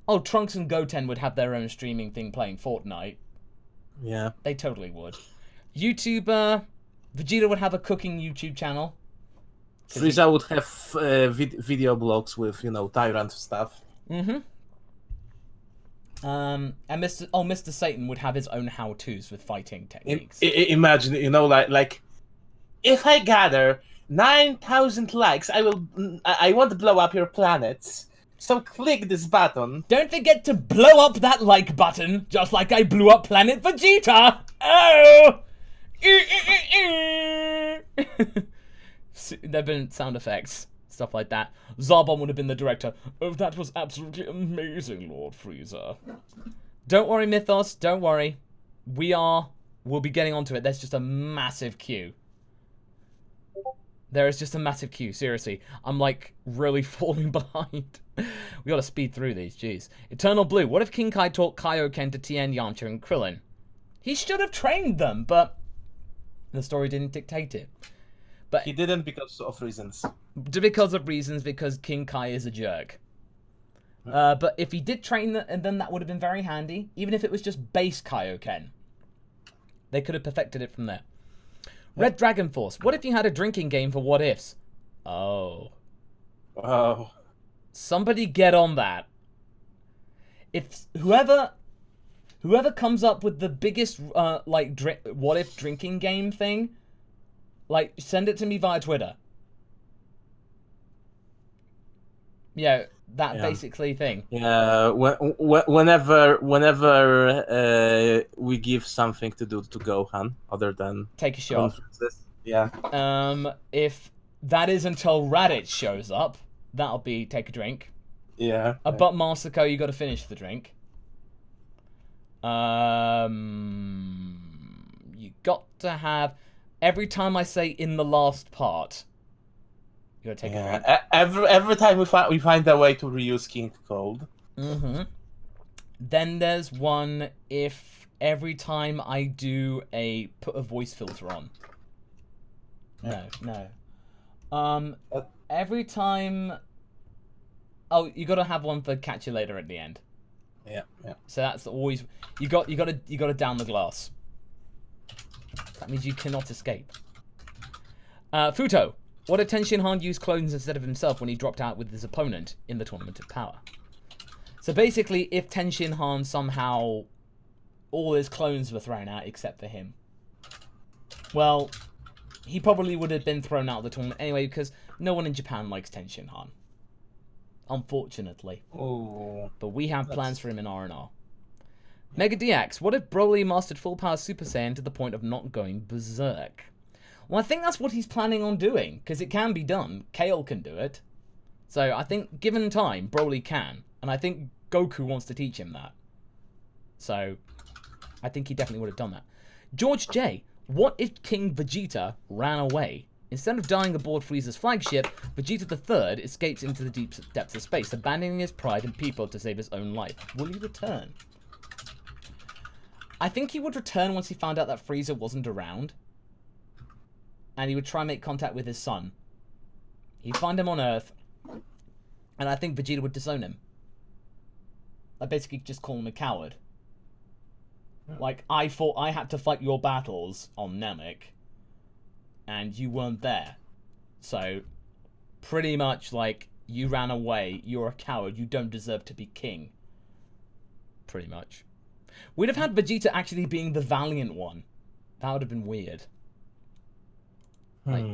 Oh, Trunks and Goten would have their own streaming thing playing Fortnite. Yeah. They totally would. YouTuber. Vegeta would have a cooking YouTube channel. Frieza would have video blogs with, you know, Tyrant stuff. Mm-hmm. And Mr. Satan would have his own how-tos with fighting techniques. Imagine, you know, like if I gather 9,000 likes, I want to blow up your planets. So click this button. Don't forget to blow up that like button, just like I blew up Planet Vegeta. Oh! There've been sound effects, stuff like that. Zarbon would have been the director. Oh, that was absolutely amazing, Lord Frieza. Don't worry, Mythos. Don't worry. We'll be getting onto it. There's just a massive queue. There is just a massive queue, seriously. I'm, like, really falling behind. We gotta speed through these, jeez. Eternal Blue. What if King Kai taught Kaioken to Tien, Yamcha, and Krillin? He should have trained them, but the story didn't dictate it. But he didn't because of reasons. Because King Kai is a jerk. But if he did train them, then that would have been very handy. Even if it was just base Kaioken. They could have perfected it from there. Red Dragon Force. What if you had a drinking game for what ifs? Oh. Oh. Somebody get on that. If whoever comes up with the biggest what if drinking game thing, like, send it to me via Twitter. Yeah, that basically thing. Yeah, whenever we give something to do to Gohan, other than take a shot. Yeah. If that is until Raddatz shows up, that'll be take a drink. Yeah. But Masako, you got to finish the drink. You got to have every time I say in the last part. You gotta take a drink. Every time we find a way to reuse King Cold. Mm-hmm. Then there's one if every time I do put a voice filter on. No. Every time. Oh, you gotta have one for catch you later at the end. Yeah. So that's always you gotta down the glass. That means you cannot escape. Futo. What if Tenshinhan used clones instead of himself when he dropped out with his opponent in the Tournament of Power? So basically, if Tenshinhan somehow all his clones were thrown out except for him, well, he probably would have been thrown out of the tournament anyway because no one in Japan likes Tenshinhan. Unfortunately. Oh. But we have plans for him in R&R. Mega DX. What if Broly mastered full power Super Saiyan to the point of not going berserk? Well, I think that's what he's planning on doing, because it can be done. Kale can do it. So I think, given time, Broly can. And I think Goku wants to teach him that. So I think he definitely would have done that. George J. What if King Vegeta ran away? Instead of dying aboard Frieza's flagship, Vegeta III escapes into the deep depths of space, abandoning his pride and people to save his own life. Will he return? I think he would return once he found out that Frieza wasn't around. And he would try and make contact with his son. He'd find him on Earth. And I think Vegeta would disown him. Like, basically just call him a coward. Like, I thought I had to fight your battles on Namek. And you weren't there. So, pretty much, like, you ran away. You're a coward. You don't deserve to be king. Pretty much. We'd have had Vegeta actually being the valiant one. That would have been weird. Like,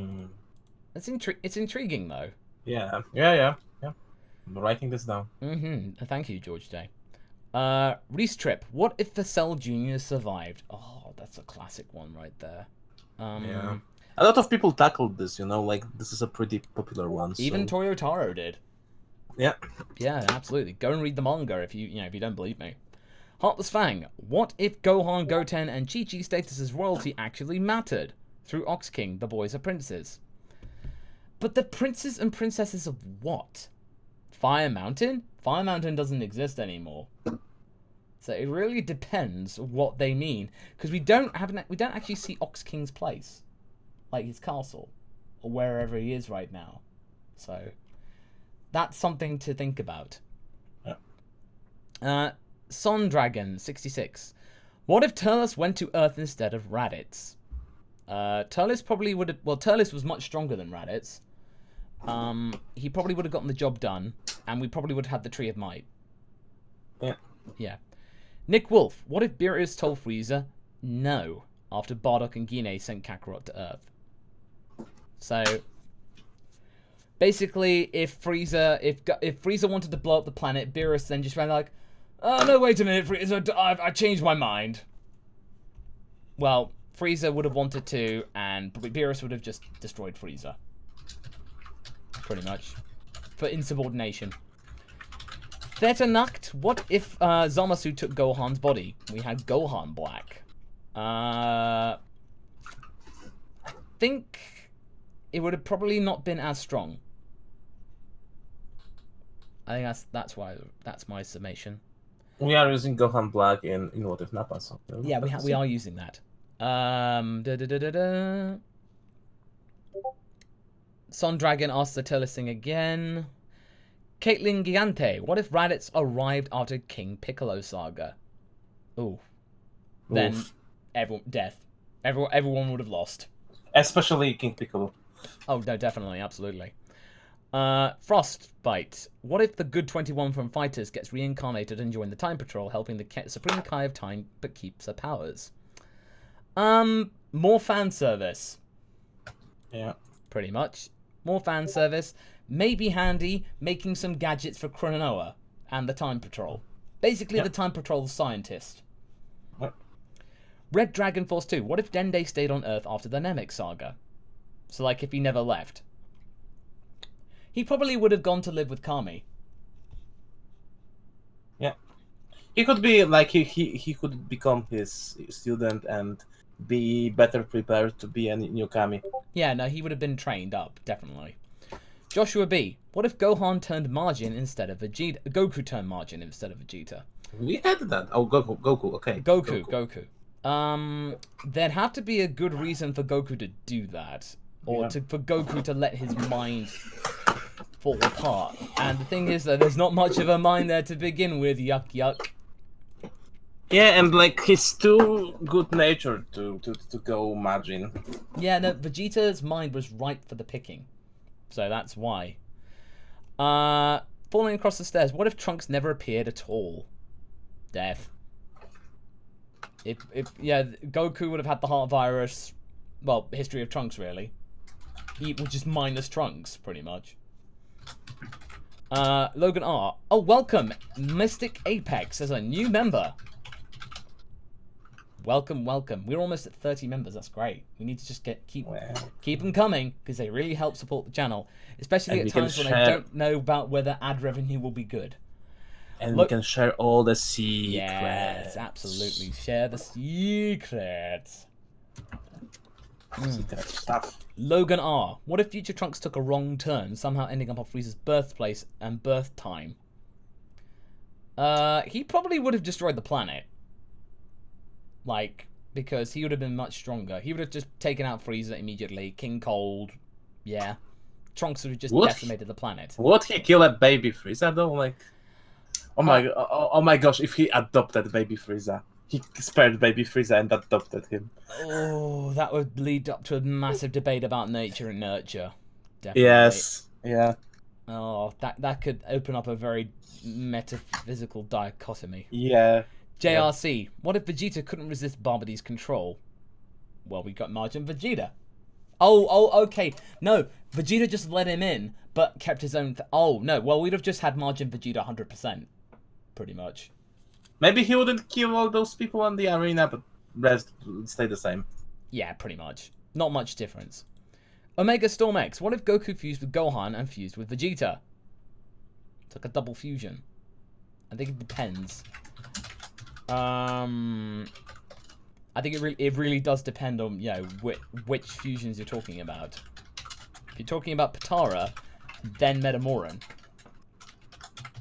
it's intriguing though. Yeah. I'm writing this down. Thank you, George Day. Reese Trip. What if the Cell Jr. survived? Oh, that's a classic one right there. Yeah. A lot of people tackled this, like this is a pretty popular one. Even Toyotaro did. Yeah. Yeah, absolutely. Go and read the manga if you don't believe me. Heartless Fang. What if Gohan, Goten, and Chichi status as royalty actually mattered? Through Ox King, the boys are princes. But the princes and princesses of what? Fire Mountain? Fire Mountain doesn't exist anymore. So it really depends what they mean, because we don't actually see Ox King's place, like his castle, or wherever he is right now. So that's something to think about. Yeah. Son Dragon 66. What if Turles went to Earth instead of Raditz? Turles probably would have... Well, Turles was much stronger than Raditz. He probably would have gotten the job done, and we probably would have had the Tree of Might. Yeah. Nick Wolf. What if Beerus told Frieza no after Bardock and Guinea sent Kakarot to Earth? So, Basically, if Frieza wanted to blow up the planet, Beerus then just ran like, "Oh no, wait a minute, Frieza, I changed my mind." Well, Frieza would have wanted to, and Beerus would have just destroyed Frieza. Pretty much. For insubordination. Theta Nacht, what if Zamasu took Gohan's body? We had Gohan Black. I think it would have probably not been as strong. I think that's my summation. We are using Gohan Black in What-iffed Nappa, so yeah, we are using that. Son Dragon asks the Turles thing again. Caitlin Gigante, what if Raddatz arrived after King Piccolo Saga? Ooh. Then death. Everyone would have lost. Especially King Piccolo. Oh no, definitely, absolutely. Frostbite. What if the good 21 from Fighters gets reincarnated and join the Time Patrol, helping the Supreme Kai of Time, but keeps her powers? More fan service. Yeah. Pretty much. More fan service. Maybe handy, making some gadgets for Chronoa and the Time Patrol. Basically, the Time Patrol scientist. Yep. Red Dragon Force 2. What if Dende stayed on Earth after the Namek Saga? So, like, if he never left. He probably would have gone to live with Kami. Yeah. He could be, like, he could become his student and be better prepared to be a new Kami. Yeah, no, he would have been trained up, definitely. Joshua B. What if Gohan turned Margin instead of Vegeta? Goku turned Margin instead of Vegeta. We had that. Oh, Goku. Okay. Goku. There'd have to be a good reason for Goku to do that, or for Goku to let his mind fall apart. And the thing is that there's not much of a mind there to begin with. Yuck, yuck. Yeah, and like he's too good-natured to go Margin. Yeah, no, Vegeta's mind was ripe for the picking. So that's why. Falling across the stairs. What if Trunks never appeared at all? Death. Goku would have had the heart virus. Well, history of Trunks, really. He would just minus Trunks, pretty much. Logan R. Oh, welcome, Mystic Apex, as a new member. Welcome. We're almost at 30 members. That's great. We need to just keep them coming because they really help support the channel, especially at times when I don't know about whether ad revenue will be good. And we can share all the secrets. Yes, absolutely. Share the secrets. Secret stuff. Logan R. What if Future Trunks took a wrong turn, somehow ending up on Frieza's birthplace and birth time? He probably would have destroyed the planet. Like, because he would have been much stronger. He would have just taken out Frieza immediately. King Cold. Yeah. Trunks would have just decimated the planet. Would he kill a baby Frieza though? Like, oh my gosh, if he adopted baby Frieza. He spared baby Frieza and adopted him. Oh, that would lead up to a massive debate about nature and nurture. Definitely. Yes. Yeah. Oh, that could open up a very metaphysical dichotomy. Yeah. JRC, what if Vegeta couldn't resist Barbady's control? Well, we got Margin Vegeta. Oh, okay. No, Vegeta just let him in, but kept his own... oh, no. Well, we'd have just had Margin Vegeta 100%. Pretty much. Maybe he wouldn't kill all those people in the arena, but rest would stay the same. Yeah, pretty much. Not much difference. Omega Storm X, what if Goku fused with Gohan and fused with Vegeta? It's like a double fusion. I think it depends. I think it really does depend on, you know, which fusions you're talking about. If you're talking about Potara, then Metamoran.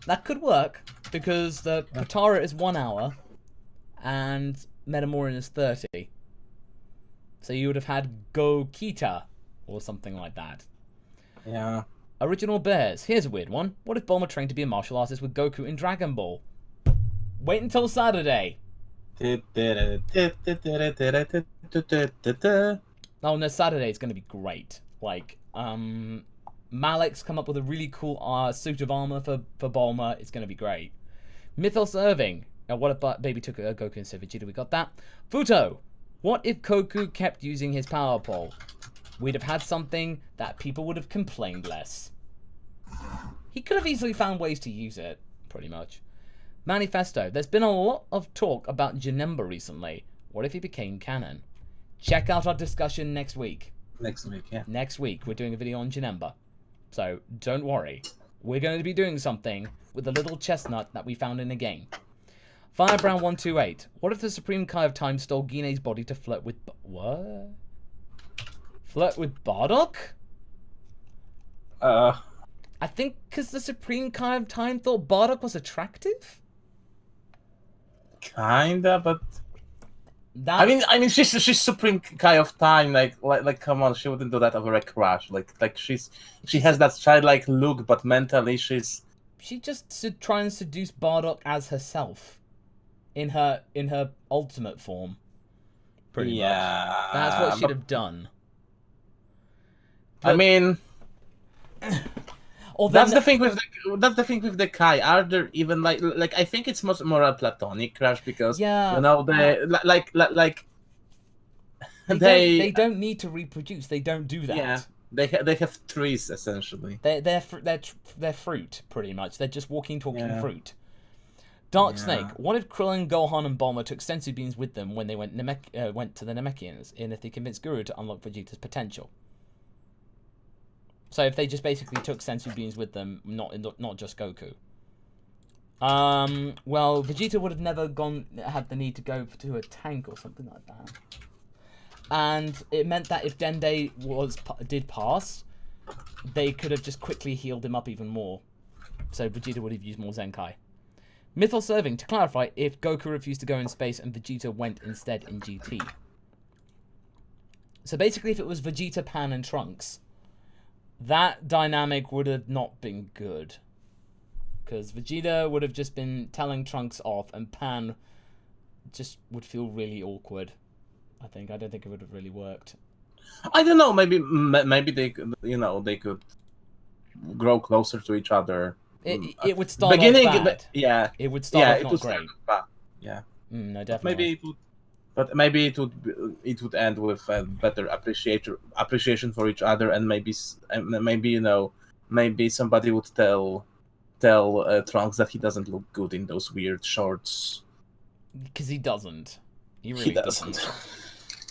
That could work, because the Potara is 1 hour, and Metamoran is 30. So you would have had Gokita, or something like that. Yeah. Original Bears. Here's a weird one. What if Bulma trained to be a martial artist with Goku in Dragon Ball? Wait until Saturday. Oh no, Saturday is going to be great. Like, Malik's come up with a really cool suit of armor for Bulma. It's going to be great. Mythos Irving. What if Baby took Goku instead of Vegeta? We got that. Futo. What if Goku kept using his power pole? We'd have had something that people would have complained less. He could have easily found ways to use it, pretty much. Manifesto. There's been a lot of talk about Janemba recently. What if he became canon? Check out our discussion next week. Next week, yeah. Next week, we're doing a video on Janemba. So, don't worry. We're going to be doing something with the little chestnut that we found in a game. Firebrown128. What if the Supreme Kai of Time stole Gine's body to flirt with... What? Flirt with Bardock? I think because the Supreme Kai of Time thought Bardock was attractive? Kinda, but... I mean, she's Supreme Kai of Time. Like, come on, she wouldn't do that over a crush. Like she has that childlike look, but mentally she just should try and seduce Bardock as herself, in her ultimate form. Pretty much. That's what she'd have done. But, I mean, that's the thing with the Kai. Are there even like I think it's much more a platonic crush because you know they don't need to reproduce. They don't do that. Yeah, they have trees essentially. They're fruit pretty much. They're just walking, talking fruit. Dark Snake. What if Krillin, Gohan, and Bulma took senzu beans with them when they went to the Namekians, and if they convinced Guru to unlock Vegeta's potential? So if they just basically took senzu beans with them, not just Goku. Well, Vegeta would have never had the need to go to a tank or something like that. And it meant that if Dende did pass, they could have just quickly healed him up even more. So Vegeta would have used more Zenkai. Mythos serving, to clarify, if Goku refused to go in space and Vegeta went instead in GT. So basically if it was Vegeta, Pan, and Trunks, that dynamic would have not been good. Because Vegeta would have just been telling Trunks off, and Pan just would feel really awkward. I don't think it would have really worked. I don't know. Maybe they could grow closer to each other. It would start off bad. Yeah. It would start off not great. Yeah. No, definitely. Maybe it would end with a better appreciation for each other, and maybe somebody would tell Trunks that he doesn't look good in those weird shorts. Because he doesn't. He really doesn't.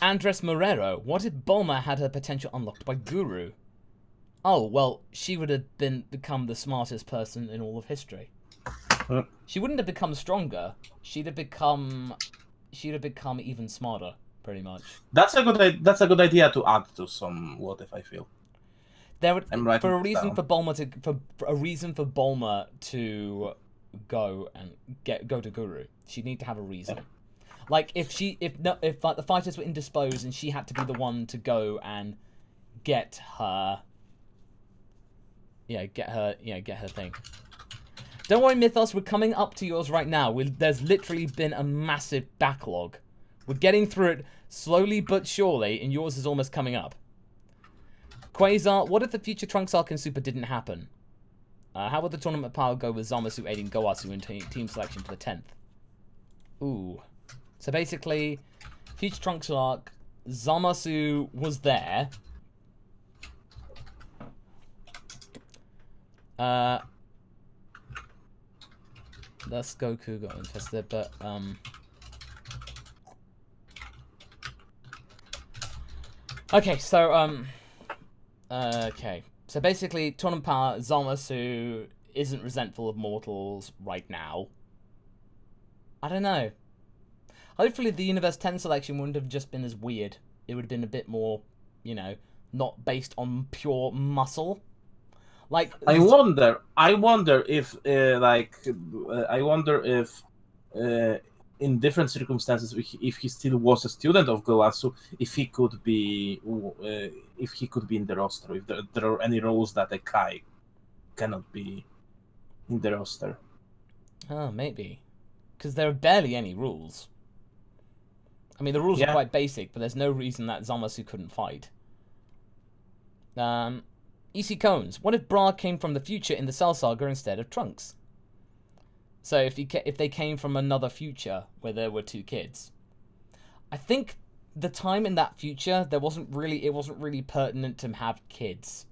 Andres Morero. What if Bulma had her potential unlocked by Guru? Oh, well, she would have become the smartest person in all of history. She wouldn't have become stronger. She'd have become even smarter, pretty much. That's a good idea to add to some What If, I feel. For a reason for Bulma to go to Guru, she'd need to have a reason. Yeah. Like if like the fighters were indisposed and she had to be the one to go and get her thing. Don't worry, Mythos, we're coming up to yours right now. There's literally been a massive backlog. We're getting through it slowly but surely, and yours is almost coming up. Quasar, what if the future Trunks arc in Super didn't happen? How would the tournament power go with Zamasu aiding Gowasu in team selection for the 10th? Ooh. So basically, future Trunks arc, Zamasu was there. Thus Goku got infested, but okay, so so basically tournament power, Zamasu isn't resentful of mortals right now. I don't know. Hopefully the Universe 10 selection wouldn't have just been as weird. It would have been a bit more, not based on pure muscle. Like I wonder if in different circumstances, if he still was a student of Gowasu, if he could be in the roster, if there are any roles that a Kai cannot be in the roster. Oh, maybe. Because there are barely any rules. I mean, the rules are quite basic, but there's no reason that Zamasu couldn't fight. EC Cones. What if Bra came from the future in the Cell Saga instead of Trunks? So if they came from another future where there were two kids, I think the time in that future it wasn't really pertinent to have kids.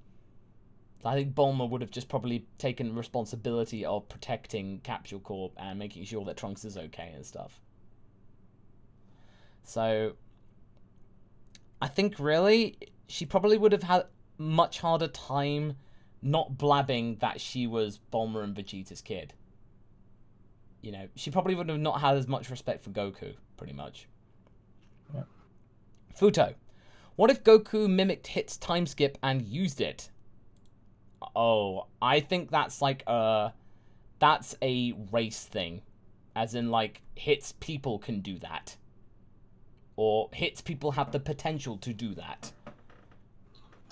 I think Bulma would have just probably taken responsibility of protecting Capsule Corp and making sure that Trunks is okay and stuff. So, I think really, she probably would have had much harder time not blabbing that she was Bulma and Vegeta's kid. You know, she probably would have not had as much respect for Goku, pretty much. Yeah. Futo. What if Goku mimicked Hit's time skip and used it? Oh, I think that's like that's a race thing. As in, like, Hit's people can do that. Or Hit's people have the potential to do that.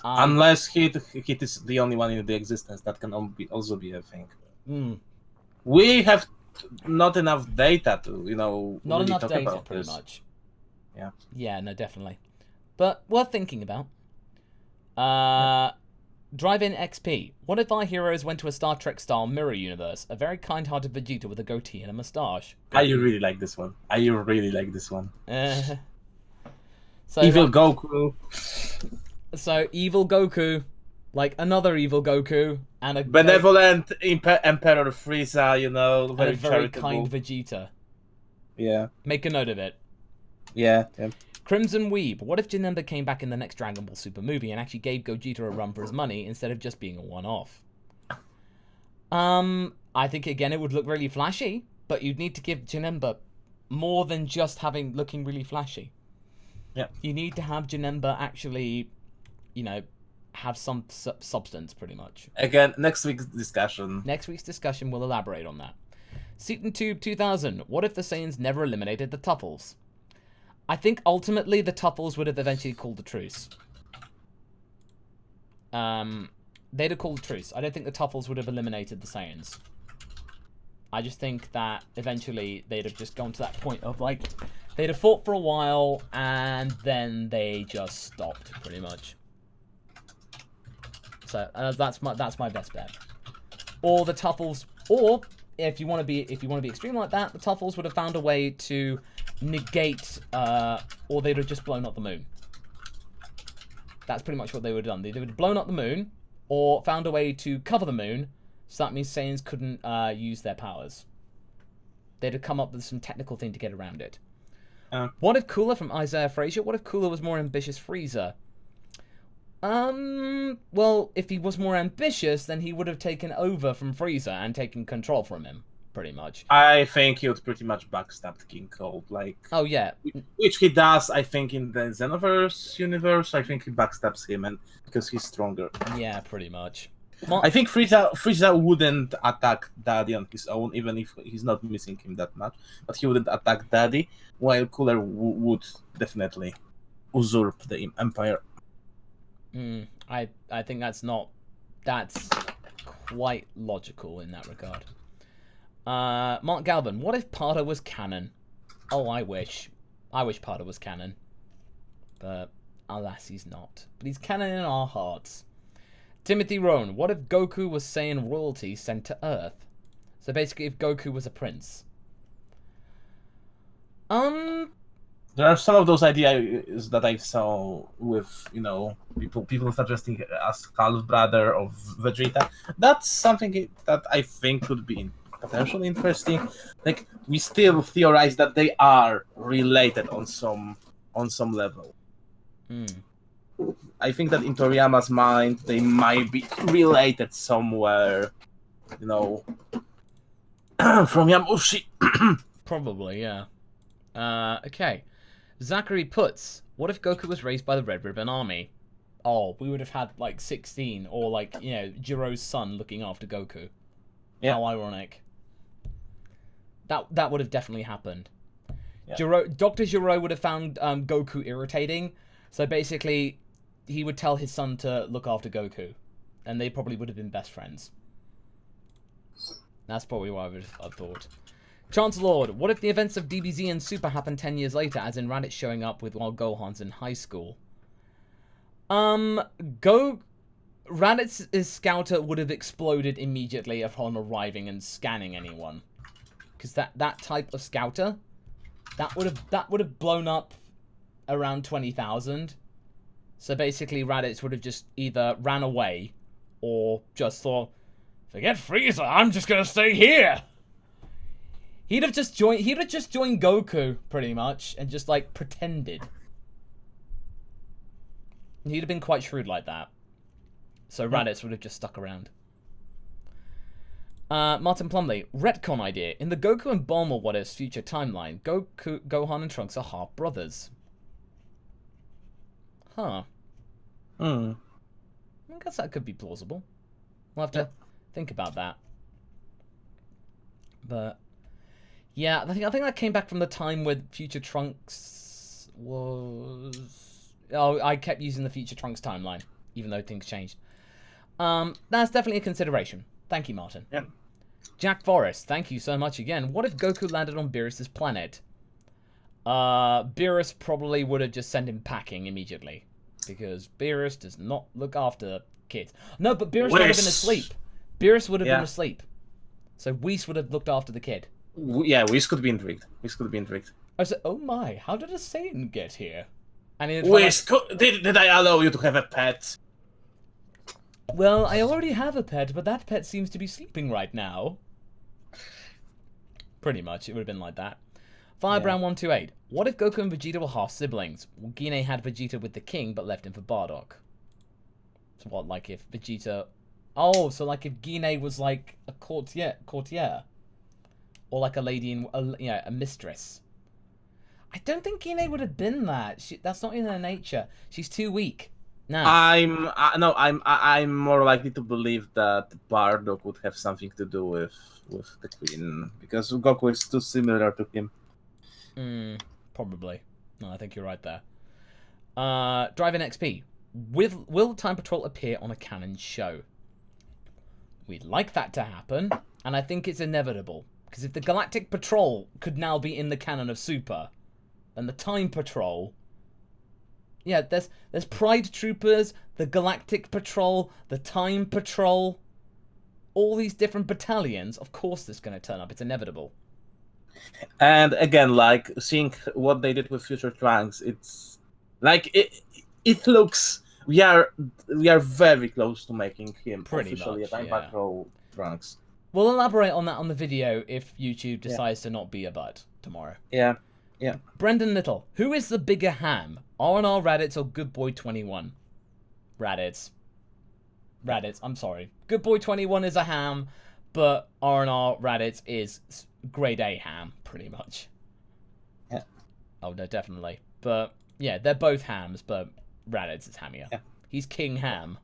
Unless Hit is the only one in the existence, that can also be a thing. Mm. We have not enough data to, Not really enough talk data, about pretty this. much. Yeah. Yeah, no, definitely. But worth thinking about. Drive-in XP. What if our heroes went to a Star Trek-style mirror universe? A very kind-hearted Vegeta with a goatee and a moustache. I really like this one. So, Evil Goku. So, evil Goku. Like, another evil Goku. And a Benevolent Emperor Frieza, very charitable. kind Vegeta. Yeah. Make a note of it. Yeah. Crimson Weeb. What if Janemba came back in the next Dragon Ball Super movie and actually gave Gogeta a run for his money instead of just being a one-off? I think, again, it would look really flashy, but you'd need to give Janemba more than just looking really flashy. Yeah. You need to have Janemba actually, have some substance, pretty much. Again, next week's discussion. Next week's discussion will elaborate on that. Seatantube 2000. What if the Saiyans never eliminated the Tuffles? I think ultimately the Tuffles would have eventually called a truce. They'd have called a truce. I don't think the Tuffles would have eliminated the Saiyans. I just think that eventually they'd have just gone to that point of, like, they'd have fought for a while and then they just stopped, pretty much. So that's my best bet. Or the Tuffles, or if you want to be extreme like that, the Tuffles would have found a way to negate, or they'd have just blown up the moon. That's pretty much what they would have done. They would have blown up the moon, or found a way to cover the moon, so that means Saiyans couldn't use their powers. They'd have come up with some technical thing to get around it. What if Cooler from Isaiah Frazier? What if Cooler was more ambitious Frieza? Well, if he was more ambitious, then he would have taken over from Frieza and taken control from him, pretty much. I think he would pretty much backstab King Cold, like... Oh, yeah. Which he does, I think, in the Xenoverse universe. I think he backstabs him, and because he's stronger. Yeah, pretty much. I think Frieza wouldn't attack Daddy on his own, even if he's not missing him that much. But he wouldn't attack Daddy, while Cooler would definitely usurp the Empire. I think that's quite logical in that regard. Mark Galvin, what if Parda was canon? Oh, I wish Parda was canon. But alas, he's not. But he's canon in our hearts. Timothy Rohn, what if Goku was Saiyan royalty sent to Earth? So basically, if Goku was a prince. There are some of those ideas that I saw with, people suggesting as half brother of Vegeta. That's something that I think could be potentially interesting. Like, we still theorize that they are related on some level. I think that in Toriyama's mind, they might be related somewhere, from Yamushi. Probably, yeah. Okay. Zachary puts, what if Goku was raised by the Red Ribbon Army? Oh, we would have had, like, 16, or, like, Jiro's son looking after Goku. Yeah. How ironic. That would have definitely happened. Yeah. Dr. Giro would have found Goku irritating, so basically, he would tell his son to look after Goku, and they probably would have been best friends. That's probably what I would have thought. Chancellor, what if the events of DBZ and Super happened 10 years later, as in Raditz showing up while Gohan's in high school? Raditz's scouter would have exploded immediately upon arriving and scanning anyone. Because that type of scouter, that would have blown up around 20,000. So basically Raditz would have just either ran away or just thought, forget Frieza, I'm just gonna stay here. He'd have just joined Goku, pretty much, and just, like, pretended. He'd have been quite shrewd like that. So Raddatz would have just stuck around. Martin Plumley, retcon idea. In the Goku and Bulma What-If's future timeline, Gohan and Trunks are half brothers. Huh. I guess that could be plausible. We'll have to think about that. But yeah, I think that came back from the time when future Trunks was. Oh, I kept using the future Trunks timeline, even though things changed. That's definitely a consideration. Thank you, Martin. Yeah. Jack Forrest, thank you so much again. What if Goku landed on Beerus's planet? Beerus probably would have just sent him packing immediately. Because Beerus does not look after kids. No, but Beerus would have been asleep. Beerus would have been asleep. So Whis would have looked after the kid. Yeah, Whis could be intrigued. I said, oh my, how did a Saiyan get here? And Whis, did I allow you to have a pet? Well, I already have a pet, but that pet seems to be sleeping right now. Pretty much, it would have been like that. Firebrand128. What if Goku and Vegeta were half-siblings? Well, Gine had Vegeta with the king, but left him for Bardock. So what, like if Vegeta... Oh, so like if Gine was like a courtier. Or like a lady in... a mistress. I don't think Gine would have been that. That's not in her nature. She's too weak. No. I'm more likely to believe that Bardock would have something to do with the queen, because Goku is too similar to him. Probably. No, I think you're right there. Driving XP. Will Time Patrol appear on a canon show? We'd like that to happen, and I think it's inevitable. Because if the Galactic Patrol could now be in the canon of Super, then the Time Patrol... Yeah, there's Pride Troopers, the Galactic Patrol, the Time Patrol, all these different battalions. Of course there's going to turn up. It's inevitable. And again, like, seeing what they did with Future Trunks, it's like it looks we are very close to making him officially a Time Patrol Trunks. We'll elaborate on that on the video if YouTube decides to not be a butt tomorrow. Yeah. Brendan Little, who is the bigger ham? R&R Raddatz or Good Boy 21? Raddatz, I'm sorry. Good Boy 21 is a ham, but R&R Raddatz is grade A ham, pretty much. Yeah. Oh, no, definitely. But, yeah, they're both hams, but Raddatz is hammier. Yeah. He's King Ham.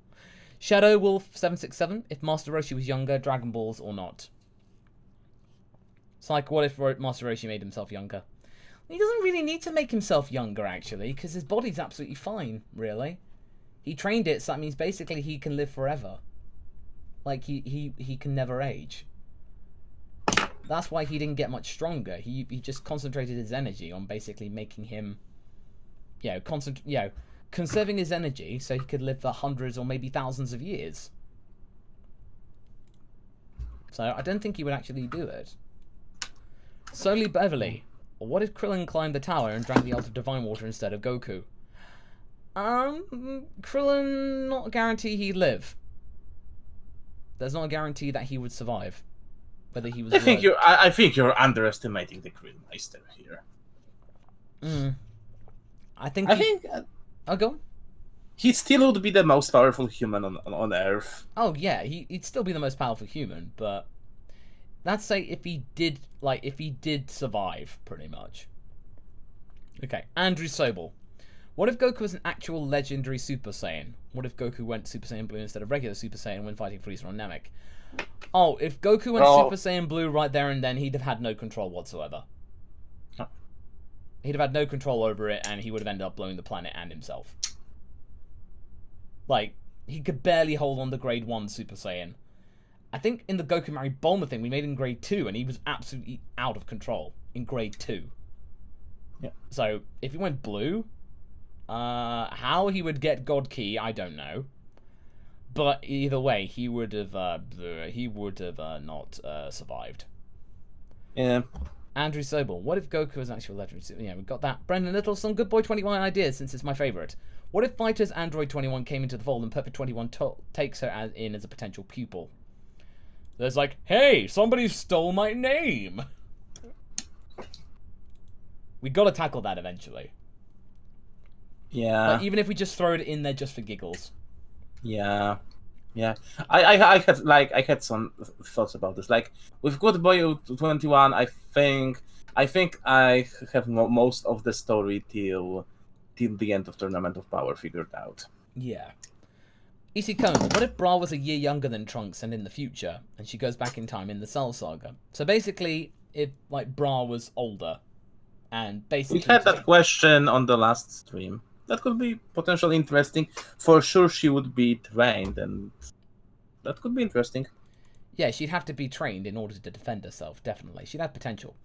Shadow Wolf 767, if Master Roshi was younger, Dragon Balls or not? It's like, what if Master Roshi made himself younger? He doesn't really need to make himself younger, actually, because his body's absolutely fine, really. He trained it, so that means basically he can live forever. Like, he can never age. That's why he didn't get much stronger. He just concentrated his energy on basically making him, conserving his energy so he could live for hundreds or maybe thousands of years. So I don't think he would actually do it. Solely Beverly. What if Krillin climbed the tower and drank the Ultra Divine Water instead of Goku? Krillin, not a guarantee he'd live. There's not a guarantee that he would survive. Whether he was. I think you're underestimating the Krillin Meister here. I think. Oh, go on. He still would be the most powerful human on Earth. Oh yeah, he'd still be the most powerful human, but let's say if he did survive, pretty much. Okay, Andrew Sobel. What if Goku was an actual legendary Super Saiyan? What if Goku went Super Saiyan Blue instead of regular Super Saiyan when fighting Frieza on Namek? Oh, if Goku went Super Saiyan Blue right there and then, he'd have had no control whatsoever. He'd have had no control over it, and he would have ended up blowing the planet and himself. Like, he could barely hold on to Grade 1 Super Saiyan. I think in the Goku married Bulma thing, we made him Grade 2, and he was absolutely out of control in Grade 2. Yeah. So, if he went Blue, how he would get God Key, I don't know. But either way, he would have not survived. Yeah. Andrew Sobel, what if Goku was actual legendary? Yeah, we got that. Brendan Little, some Good Boy 21 ideas since it's my favourite. What if Fighter's Android 21 came into the fold and Perfect 21 takes her in as a potential pupil? There's like, hey, somebody stole my name. We gotta tackle that eventually. Yeah. Like, even if we just throw it in there just for giggles. Yeah. Yeah. I had some thoughts about this. Like with Good Boy 21, I think I have most of the story till the end of Tournament of Power figured out. Yeah. E.C. Combs, what if Bra was a year younger than Trunks and in the future, and she goes back in time in the Cell Saga? So basically, if like Bra was older, and basically we had that question on the last stream. That could be potentially interesting. For sure, she would be trained, and that could be interesting. Yeah, she'd have to be trained in order to defend herself. Definitely, she'd have potential.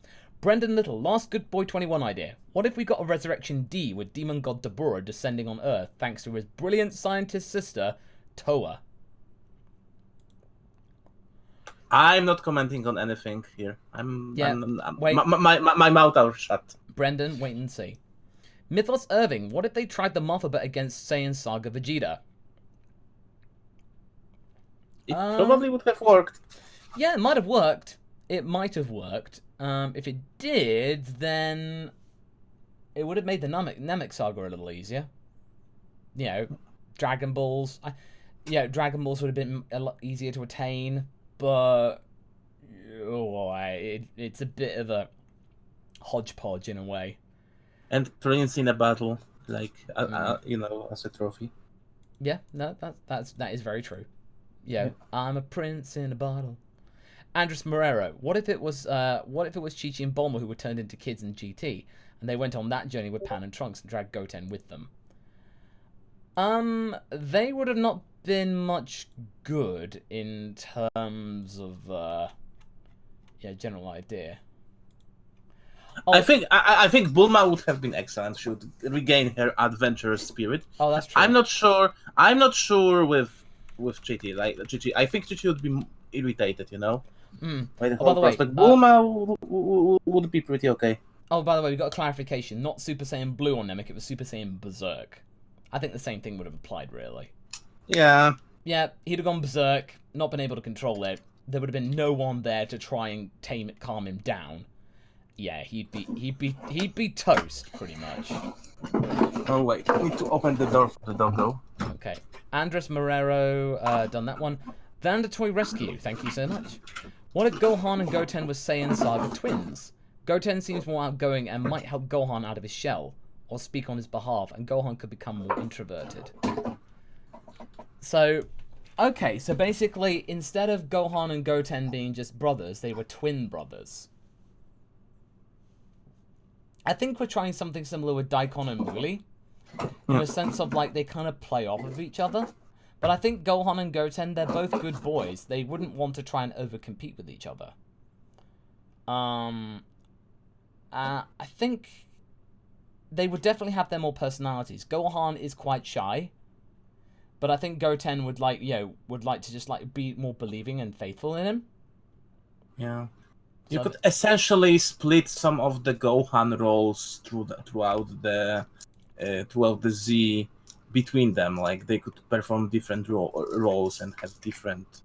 Brendan Little, last Good Boy 21 idea. What if we got a Resurrection D with Demon God Dabura descending on Earth thanks to his brilliant scientist sister, Toa? I'm not commenting on anything here. Wait. My mouth are shut. Brendan, wait and see. Mythos Irving, what if they tried the Alphabet against Saiyan Saga Vegeta? It probably would have worked. Yeah, it might have worked. It might have worked. If it did, then it would have made the Namek Saga a little easier. You know, Dragon Balls. Dragon Balls would have been a lot easier to attain, but it's a bit of a hodgepodge in a way. And Prince in a battle, like as a trophy. Yeah, no, that is very true. Yeah, I'm a prince in a bottle. Andres Morero, what if it was Chichi and Bulma who were turned into kids in GT, and they went on that journey with Pan and Trunks and dragged Goten with them? They would have not been much good in terms of general idea. I think Bulma would have been excellent. She would regain her adventurous spirit. Oh, that's true. I'm not sure with Chichi. Like Chichi, I think Chichi would be irritated, by the whole prospect. Bulma would be pretty okay. Oh, by the way, we got a clarification. Not Super Saiyan Blue on Namek, it was Super Saiyan Berserk. I think the same thing would have applied, really. Yeah. Yeah, he'd have gone berserk, not been able to control it. There would have been no one there to try and calm him down. Yeah, he'd be toast, pretty much. Oh wait, I need to open the door for the doggo. Okay. Andres Morero, done that one. Vandertoy Rescue, thank you so much. What if Gohan and Goten were Saiyan Saga twins? Goten seems more outgoing and might help Gohan out of his shell, or speak on his behalf, and Gohan could become more introverted. So, okay, so basically, instead of Gohan and Goten being just brothers, they were twin brothers. I think we're trying something similar with Daikon and Muli, in a sense of, like, they kind of play off of each other. But I think Gohan and Goten, they're both good boys. They wouldn't want to try and over-compete with each other. I think they would definitely have their more personalities. Gohan is quite shy, but I think Goten would like to just like be more believing and faithful in him. Yeah. You could essentially split some of the Gohan roles throughout the Z between them. Like they could perform different roles and have different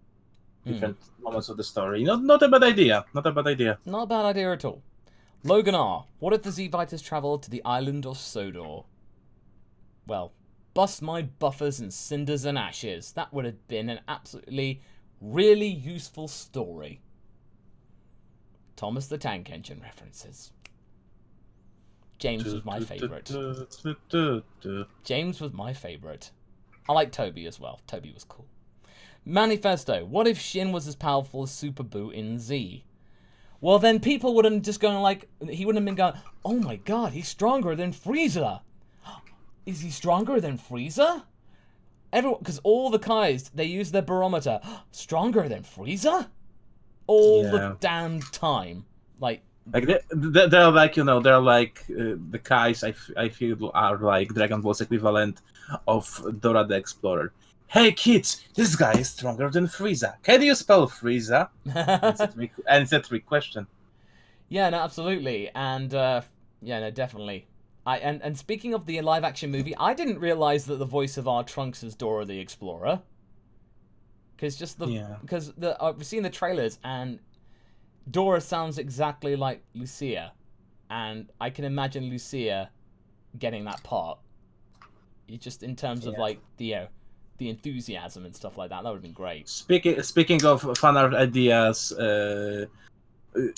moments of the story. Not a bad idea. Not a bad idea. Not a bad idea at all. Logan R. What if the Z-Fighters traveled to the island of Sodor? Well, bust my buffers and cinders and ashes. That would have been an absolutely, really useful story. Thomas the Tank Engine references. James was my favourite. James was my favourite. I like Toby as well. Toby was cool. Manifesto. What if Shin was as powerful as Super Boo in Z? Well, then people wouldn't just go like... He wouldn't have been going, oh my god, he's stronger than Frieza. Is he stronger than Frieza? Everyone, because all the Kais, they use their barometer. Stronger than Frieza? All the damn time. Like they're like, they're like the Kais, I feel, are like Dragon Ball's equivalent of Dora the Explorer. Hey kids, this guy is stronger than Frieza. Can you spell Frieza? And it's a trick question. Yeah, no, absolutely. And, yeah, no, definitely. And speaking of the live action movie, I didn't realize that the voice of our Trunks is Dora the Explorer. Because I've seen the trailers and Dora sounds exactly like Lucia, and I can imagine Lucia getting that part. Just in terms of like the enthusiasm and stuff like that, that would have been great. Speaking of fan art ideas,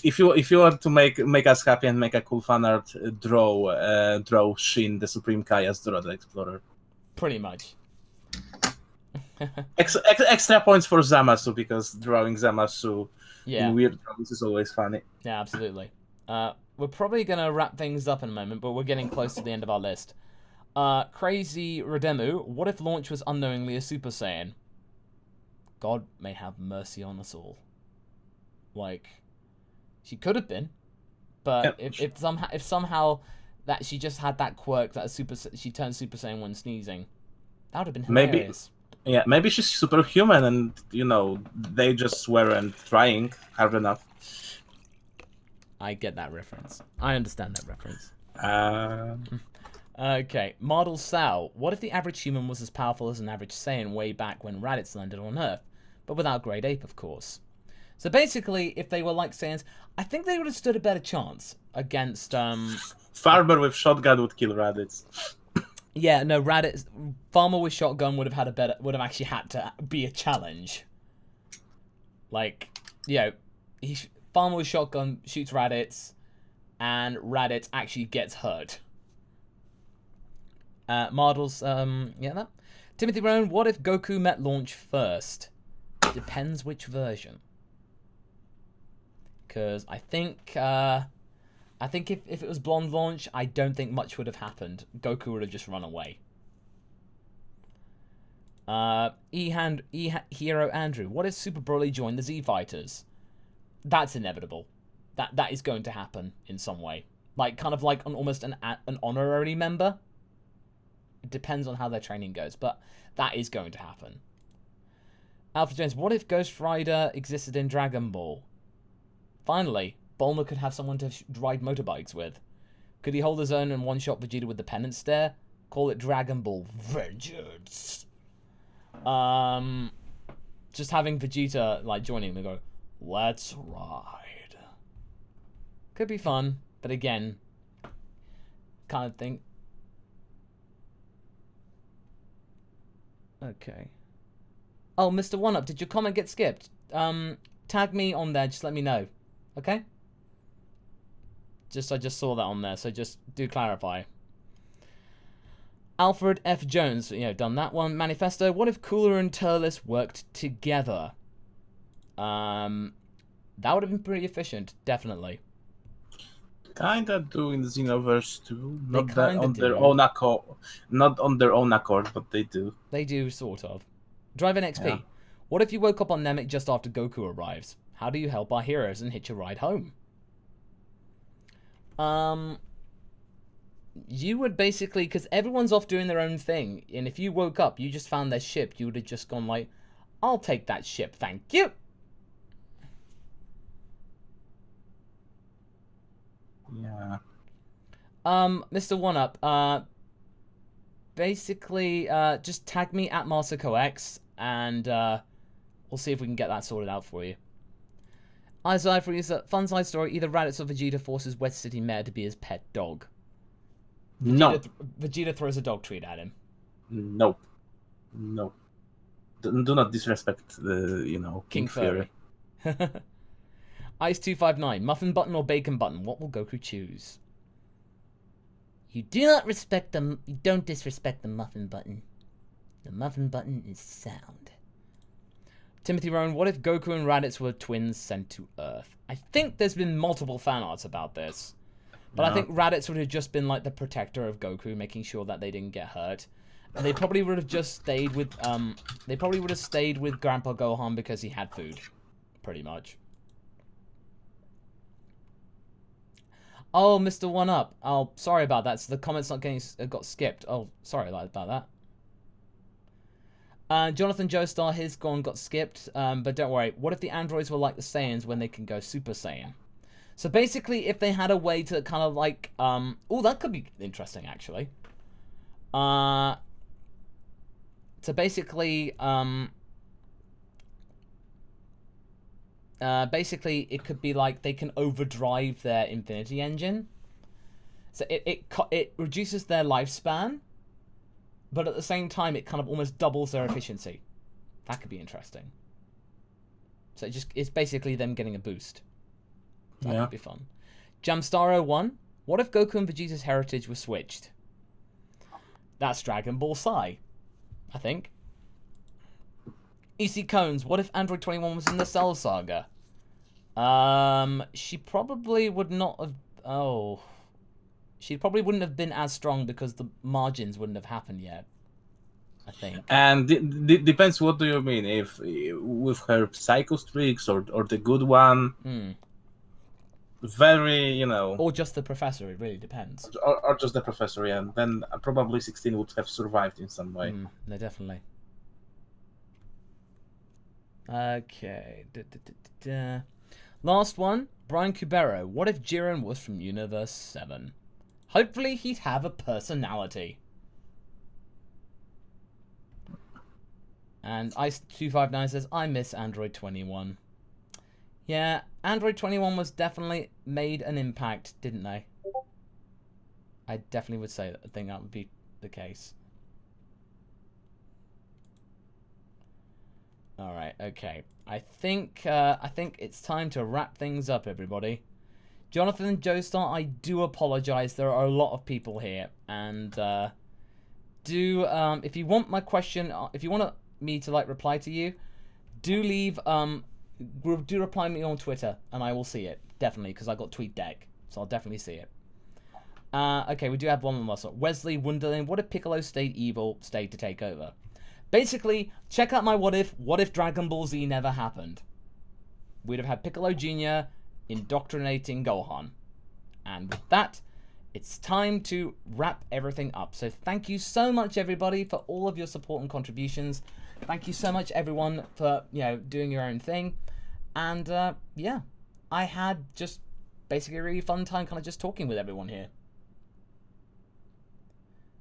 if you want to make us happy and make a cool fan art, draw Shin the Supreme Kai as Dora the Explorer. Pretty much. Extra points for Zamasu, because drawing Zamasu in weird drawings is always funny. Yeah, absolutely. We're probably gonna wrap things up in a moment, but we're getting close to the end of our list. Crazy Redemu, what if Launch was unknowingly a Super Saiyan? God may have mercy on us all. Like, she could have been, but if somehow that she just had that quirk that she turned Super Saiyan when sneezing, that would have been hilarious. Maybe she's superhuman, and they just weren't trying hard enough. I get that reference. I understand that reference. Okay, Model Sal. What if the average human was as powerful as an average Saiyan way back when Raddatz landed on Earth? But without Great Ape, of course. So basically, if they were like Saiyans, I think they would have stood a better chance against... Farmer with shotgun would kill Raddatz. Yeah, no, Raddatz... Farmer with shotgun would have actually had to be a challenge. Like, Farmer with shotgun shoots Raddatz, and Raddatz actually gets hurt. Models, that. Timothy Rowan, what if Goku met Launch first? Depends which version. Because I think if it was Blonde Launch, I don't think much would have happened. Goku would have just run away. Hero Andrew, what if Super Broly joined the Z Fighters? That's inevitable. That is going to happen in some way. Like, kind of like almost an honorary member. It depends on how their training goes, but that is going to happen. Alpha Jones, what if Ghostrider existed in Dragon Ball? Finally, Bulma could have someone to ride motorbikes with. Could he hold his own and one-shot Vegeta with the penance stare? Call it Dragon Ball Vengeance. Just having Vegeta like joining him and go, let's ride. Could be fun, but again, kind of think. Okay. Oh, Mr. One-Up, did your comment get skipped? Tag me on there, just let me know. Okay? I just saw that on there, so just do clarify. Alfred F. Jones, done that one. Manifesto, what if Cooler and Turles worked together? That would have been pretty efficient, definitely. Kinda doing the Xenoverse too. Not on their own accord, but they do. They do, sort of. Drive-In XP. Yeah. What if you woke up on Namek just after Goku arrives? How do you help our heroes and hitch a ride home? You would basically, because everyone's off doing their own thing, and if you woke up, you just found their ship, you would have just gone like, I'll take that ship, thank you. Yeah. Mr. One-Up, basically, just tag me at MasakoX, and we'll see if we can get that sorted out for you. Isaiah Frieza, fun side story, either Raddatz or Vegeta forces West City Mare to be his pet dog. Vegeta throws a dog treat at him. No. Do not disrespect King Fury. Ice259, muffin button or bacon button? What will Goku choose? You do not respect them. You don't disrespect the muffin button. The muffin button is sound. Timothy Rowan, what if Goku and Raditz were twins sent to Earth? I think there's been multiple fan arts about this. But no. I think Raditz would have just been like the protector of Goku, making sure that they didn't get hurt. And they probably would have just stayed with Grandpa Gohan because he had food. Pretty much. Oh, Mr. One-Up. Oh, sorry about that. So the comments not getting got skipped. Oh, sorry about that. Jonathan Joestar, his got skipped. But don't worry. What if the androids were like the Saiyans when they can go Super Saiyan? So basically, if they had a way to kind of like, oh, that could be interesting actually. So basically, basically it could be like they can overdrive their Infinity Engine. So it reduces their lifespan, but at the same time it kind of almost doubles their efficiency. That could be interesting. So it's basically them getting a boost. That could be fun. Jamstaro1, what if Goku and Vegeta's heritage were switched? That's Dragon Ball Sai, I think. EC Cones, what if Android 21 was in the Cell Saga? She probably would not have... Oh. She probably wouldn't have been as strong because the margins wouldn't have happened yet, I think. And depends what do you mean, if with her psycho streaks or the good one. Very, you know, or just the professor, it really depends. Or just the professor, yeah. Then probably 16 would have survived in some way. No, definitely. Okay. Last one, Brian Cubero. What if Jiren was from Universe 7? Hopefully he'd have a personality. And Ice259 says, I miss Android 21. Yeah, Android 21 was definitely made an impact, didn't they? I definitely would say that. I think that would be the case. All right, okay. I think it's time to wrap things up, everybody. Jonathan and Joestar, I do apologize. There are a lot of people here, and if you want my question, if you want me to like reply to you, do leave do reply me on Twitter, and I will see it definitely because I got TweetDeck, so I'll definitely see it. Okay, we do have one more. Wesley Wonderland. What if Piccolo stayed evil, stayed to take over? Basically, check out my what if Dragon Ball Z never happened. We'd have had Piccolo Jr. indoctrinating Gohan. And with that, it's time to wrap everything up. So thank you so much, everybody, for all of your support and contributions. Thank you so much, everyone, for, you know, doing your own thing. And, yeah, I had just basically a really fun time kind of just talking with everyone here.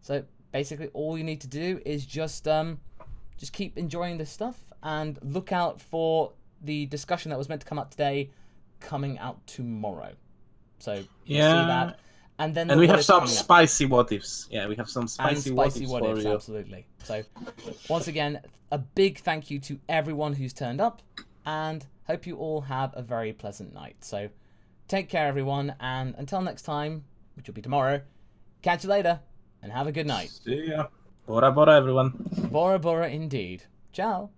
So basically all you need to do is just keep enjoying this stuff and look out for the discussion that was meant to come up today coming out tomorrow. So you see that. And then we have some spicy what-ifs. Yeah, we have some spicy what-ifs for you. Absolutely. So once again, a big thank you to everyone who's turned up, and hope you all have a very pleasant night. So take care, everyone, and until next time, which will be tomorrow, catch you later, and have a good night. See ya. Bora bora, everyone. Bora bora indeed. Ciao.